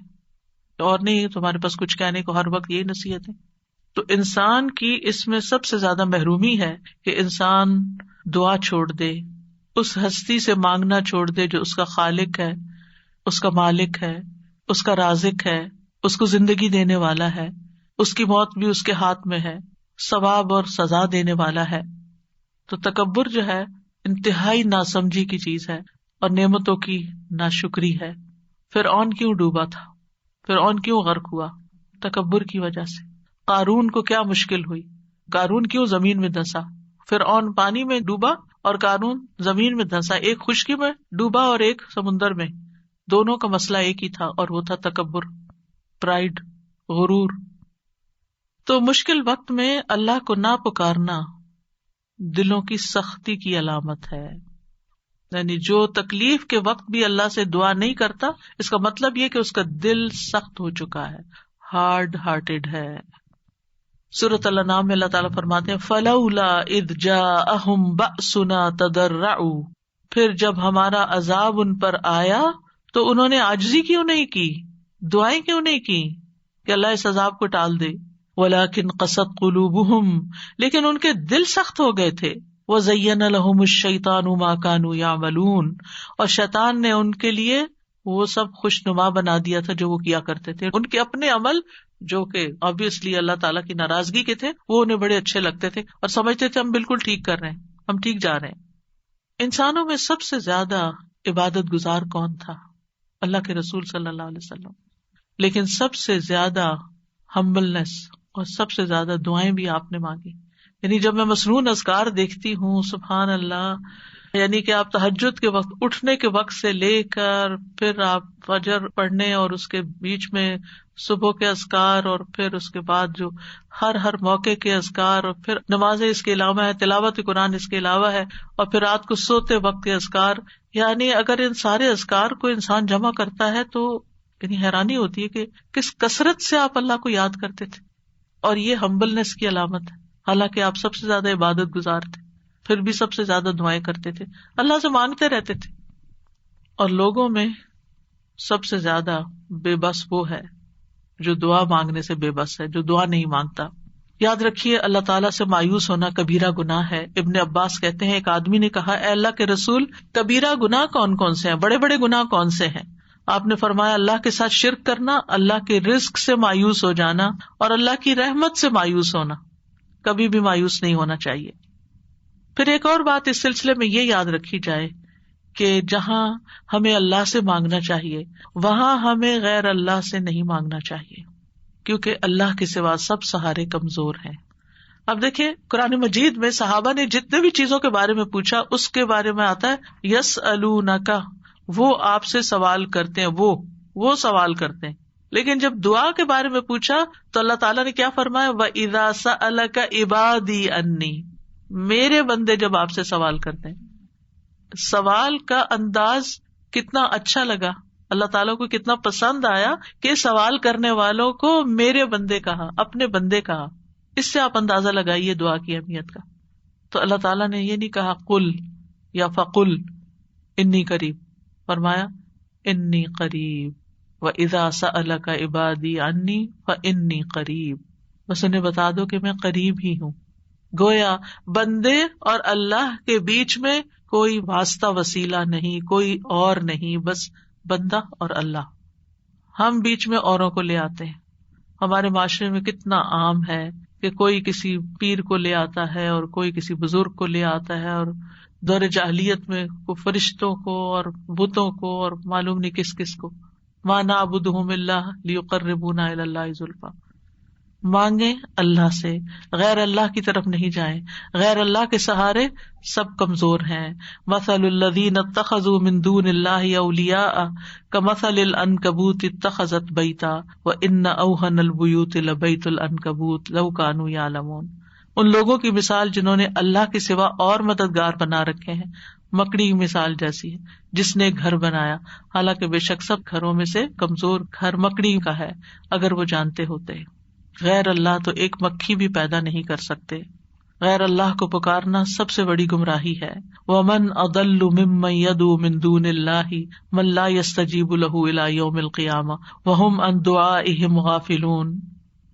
S1: اور نہیں تمہارے پاس کچھ کہنے کو، ہر وقت یہی نصیحت ہے. تو انسان کی اس میں سب سے زیادہ محرومی ہے کہ انسان دعا چھوڑ دے، اس ہستی سے مانگنا چھوڑ دے جو اس کا خالق ہے، اس کا مالک ہے، اس کا رازق ہے، اس کو زندگی دینے والا ہے، اس کی موت بھی اس کے ہاتھ میں ہے، ثواب اور سزا دینے والا ہے. تو تکبر جو ہے انتہائی ناسمجھی کی چیز ہے اور نعمتوں کی ناشکری ہے. فرعون کیوں ڈوبا تھا؟ فرعون کیوں غرق ہوا؟ تکبر کی وجہ سے. قارون کو کیا مشکل ہوئی؟ قارون کیوں زمین میں دھنسا؟ فرعون پانی میں ڈوبا اور قارون زمین میں دھنسا. ایک خشکی میں ڈوبا اور ایک سمندر میں. دونوں کا مسئلہ ایک ہی تھا اور وہ تھا تکبر، پرائڈ، غرور. تو مشکل وقت میں اللہ کو نہ پکارنا دلوں کی سختی کی علامت ہے. یعنی جو تکلیف کے وقت بھی اللہ سے دعا نہیں کرتا، اس کا مطلب یہ کہ اس کا دل سخت ہو چکا ہے، ہارڈ ہارٹیڈ ہے. سورۃ الانعام میں اللہ تعالیٰ فرماتے ہیں فَلَوْلَا إِذْ جَاءَهُمْ بَأْسُنَا تَضَرَّعُوا، پھر جب ہمارا عذاب ان پر آیا تو انہوں نے عاجزی کیوں نہیں کی، دعائیں کیوں نہیں کی کہ اللہ اس عذاب کو ٹال دے. وَلَكِنْ قَسَتْ قُلُوبُهُمْ، لیکن ان کے دل سخت ہو گئے تھے. وَزَيَّنَ لَهُمُ الشَّيْطَانُ مَا كَانُوا يَعْمَلُونَ، اور شیطان نے ان کے لیے وہ سب خوشنما بنا دیا تھا جو وہ کیا کرتے تھے. ان کے اپنے عمل جو کہ obviously اللہ تعالیٰ کی ناراضگی کے تھے، وہ انہیں بڑے اچھے لگتے تھے اور سمجھتے تھے ہم بالکل ٹھیک کر رہے ہیں، ہم ٹھیک جا رہے ہیں. انسانوں میں سب سے زیادہ عبادت گزار کون تھا؟ اللہ کے رسول صلی اللہ علیہ وسلم. لیکن سب سے زیادہ ہمبلنس اور سب سے زیادہ دعائیں بھی آپ نے مانگی. یعنی جب میں مسنون اذکار دیکھتی ہوں، سبحان اللہ، یعنی کہ آپ تہجد کے وقت اٹھنے کے وقت سے لے کر پھر آپ فجر پڑھنے اور اس کے بیچ میں صبح کے اذکار اور پھر اس کے بعد جو ہر موقع کے اذکار اور پھر نمازیں اس کے علاوہ ہے، تلاوت قرآن اس کے علاوہ ہے، اور پھر رات کو سوتے وقت کے اذکار. یعنی اگر ان سارے اذکار کو انسان جمع کرتا ہے تو یعنی حیرانی ہوتی ہے کہ کس کثرت سے آپ اللہ کو یاد کرتے تھے. اور یہ ہمبلنس کی علامت ہے، حالانکہ آپ سب سے زیادہ عبادت گزار تھے، پھر بھی سب سے زیادہ دعائیں کرتے تھے، اللہ سے مانگتے رہتے تھے. اور لوگوں میں سب سے زیادہ بے بس وہ ہے جو دعا مانگنے سے بے بس ہے، جو دعا نہیں مانگتا. یاد رکھیے اللہ تعالیٰ سے مایوس ہونا کبیرہ گناہ ہے. ابن عباس کہتے ہیں ایک آدمی نے کہا اے اللہ کے رسول، کبیرہ گناہ کون کون سے ہیں، بڑے بڑے گناہ کون سے ہیں؟ آپ نے فرمایا اللہ کے ساتھ شرک کرنا، اللہ کے رزق سے مایوس ہو جانا اور اللہ کی رحمت سے مایوس ہونا. کبھی بھی مایوس نہیں ہونا چاہیے. پھر ایک اور بات اس سلسلے میں یہ یاد رکھی جائے کہ جہاں ہمیں اللہ سے مانگنا چاہیے وہاں ہمیں غیر اللہ سے نہیں مانگنا چاہیے، کیونکہ اللہ کے سوا سب سہارے کمزور ہیں. اب دیکھیں قرآن مجید میں صحابہ نے جتنے بھی چیزوں کے بارے میں پوچھا اس کے بارے میں آتا ہے یسألونک، وہ آپ سے سوال کرتے ہیں. وہ سوال کرتے ہیں. لیکن جب دعا کے بارے میں پوچھا تو اللہ تعالیٰ نے کیا فرمایا؟ وَإِذَا سَأَلَكَ عِبَادِي عَنِّي، میرے بندے جب آپ سے سوال کرتے ہیں. سوال کا انداز کتنا اچھا لگا، اللہ تعالیٰ کو کتنا پسند آیا کہ سوال کرنے والوں کو میرے بندے کہا، اپنے بندے کہا. اس سے آپ اندازہ لگائیے دعا کی اہمیت کا. تو اللہ تعالیٰ نے یہ نہیں کہا قل یا فقل انی قریب، فرمایا انی قریب. وَإِذَا سَأَلَكَ عِبَادِي عَنِّي فَإِنِّي قَرِيب، بس انہیں بتا دو کہ میں قریب ہی ہوں. گویا بندے اور اللہ کے بیچ میں کوئی واسطہ وسیلہ نہیں، کوئی اور نہیں، بس بندہ اور اللہ. ہم بیچ میں اوروں کو لے آتے ہیں. ہمارے معاشرے میں کتنا عام ہے کہ کوئی کسی پیر کو لے آتا ہے اور کوئی کسی بزرگ کو لے آتا ہے، اور دور جاہلیت میں فرشتوں کو اور بتوں کو اور معلوم نہیں کس کس کو. ما نعبدہم الا لیقربونا الی اللہ زلفیٰ. مانگیں اللہ سے، غیر اللہ کی طرف نہیں جائیں. غیر اللہ کے سہارے سب کمزور ہیں. مثل الذین اتخذوا من دون اللہ اولیاء کمثل العنکبوت اتخذت بیتا وان اوہن البیوت لبیت العنکبوت لو کانوا یعلمون. ان لوگوں کی مثال جنہوں نے اللہ کے سوا اور مددگار بنا رکھے ہیں، مکڑی کی مثال جیسی ہے جس نے گھر بنایا، حالانکہ بے شک سب گھروں میں سے کمزور گھر مکڑی کا ہے اگر وہ جانتے ہوتے. غیر اللہ تو ایک مکھی بھی پیدا نہیں کر سکتے. غیر اللہ کو پکارنا سب سے بڑی گمراہی ہے. وَمَنْ أَضَلُّ مِمَّن يَدْعُو مِن دُونِ اللَّهِ مَن لَّا يَسْتَجِيبُ لَهُ إِلَىٰ يَوْمِ الْقِيَامَةِ وَهُمْ عَن دُعَائِهِمْ غَافِلُونَ.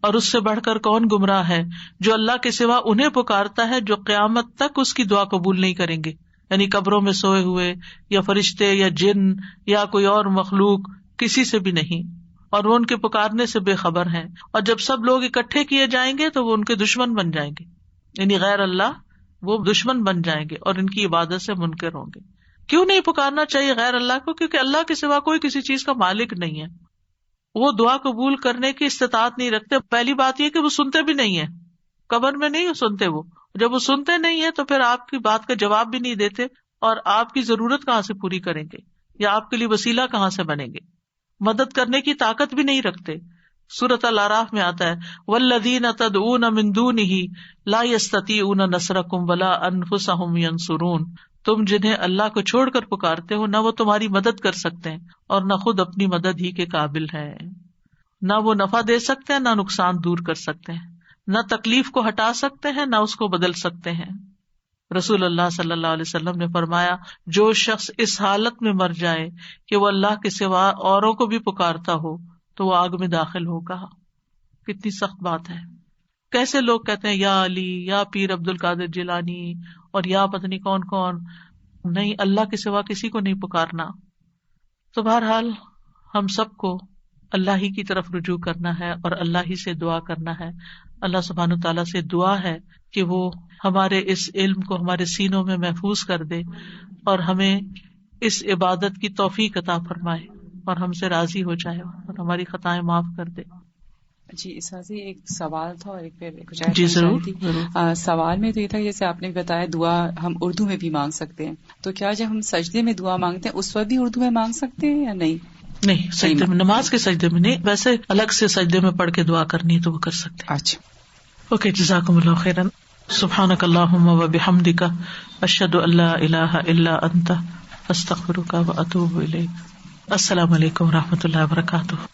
S1: اور اس سے بڑھ کر کون گمراہ ہے جو اللہ کے سوا انہیں پکارتا ہے جو قیامت تک اس کی دعا قبول نہیں کریں گے. یعنی قبروں میں سوئے ہوئے یا فرشتے یا جن یا کوئی اور مخلوق، کسی سے بھی نہیں، اور وہ ان کے پکارنے سے بے خبر ہیں. اور جب سب لوگ اکٹھے کیے جائیں گے تو وہ ان کے دشمن بن جائیں گے، یعنی غیر اللہ وہ دشمن بن جائیں گے اور ان کی عبادت سے منکر ہوں گے. کیوں نہیں پکارنا چاہیے غیر اللہ کو؟ کیونکہ اللہ کے سوا کوئی کسی چیز کا مالک نہیں ہے. وہ دعا قبول کرنے کی استطاعت نہیں رکھتے. پہلی بات یہ کہ وہ سنتے بھی نہیں ہیں، قبر میں نہیں سنتے. وہ جب وہ سنتے نہیں ہیں تو پھر آپ کی بات کا جواب بھی نہیں دیتے، اور آپ کی ضرورت کہاں سے پوری کریں گے یا آپ کے لیے وسیلہ کہاں سے بنیں گے؟ مدد کرنے کی طاقت بھی نہیں رکھتے. سورۃ الاعراف میں آتا ہے والذین تدعون من دونہ لا یستطیعون نصرکم ولا انفسہم ینصرون. تم جنہیں اللہ کو چھوڑ کر پکارتے ہو، نہ وہ تمہاری مدد کر سکتے ہیں اور نہ خود اپنی مدد ہی کے قابل ہیں. نہ وہ نفع دے سکتے ہیں، نہ نقصان دور کر سکتے ہیں، نہ تکلیف کو ہٹا سکتے ہیں، نہ اس کو بدل سکتے ہیں. رسول اللہ صلی اللہ علیہ وسلم نے فرمایا جو شخص اس حالت میں مر جائے کہ وہ اللہ کے سوا اوروں کو بھی پکارتا ہو تو وہ آگ میں داخل ہوگا. کتنی سخت بات ہے. کیسے لوگ کہتے ہیں یا علی، یا پیر عبد القادر جیلانی، اور یا پتہ نہیں کون کون. نہیں، اللہ کے سوا کسی کو نہیں پکارنا. تو بہرحال ہم سب کو اللہ ہی کی طرف رجوع کرنا ہے اور اللہ ہی سے دعا کرنا ہے. اللہ سبحانہ تعالیٰ سے دعا ہے کہ وہ ہمارے اس علم کو ہمارے سینوں میں محفوظ کر دے اور ہمیں اس عبادت کی توفیق عطا فرمائے اور ہم سے راضی ہو جائے اور ہماری خطائیں معاف کر دے.
S2: جی اساسی ایک سوال تھا اور ایک پھر
S1: جی ضرور.
S2: سوال میں تو یہ تھا جیسے آپ نے بتایا دعا ہم اردو میں بھی مانگ سکتے ہیں، تو کیا جب ہم سجدے میں دعا مانگتے ہیں اس وقت بھی اردو میں مانگ سکتے ہیں یا نہیں؟
S1: نہیں، سجدے میں، نماز کے سجدے میں نہیں، ویسے الگ سے سجدے میں پڑھ کے دعا کرنی ہے تو وہ کر سکتے ہیں.
S2: اچھا
S1: اوکے، جزاکم اللہ خیرا. سبحانک اللہم وبحمدک، اشہد ان لا الہ الا انت، استغفرک واتوب الیک. السلام علیکم ورحمۃ اللہ وبرکاتہ.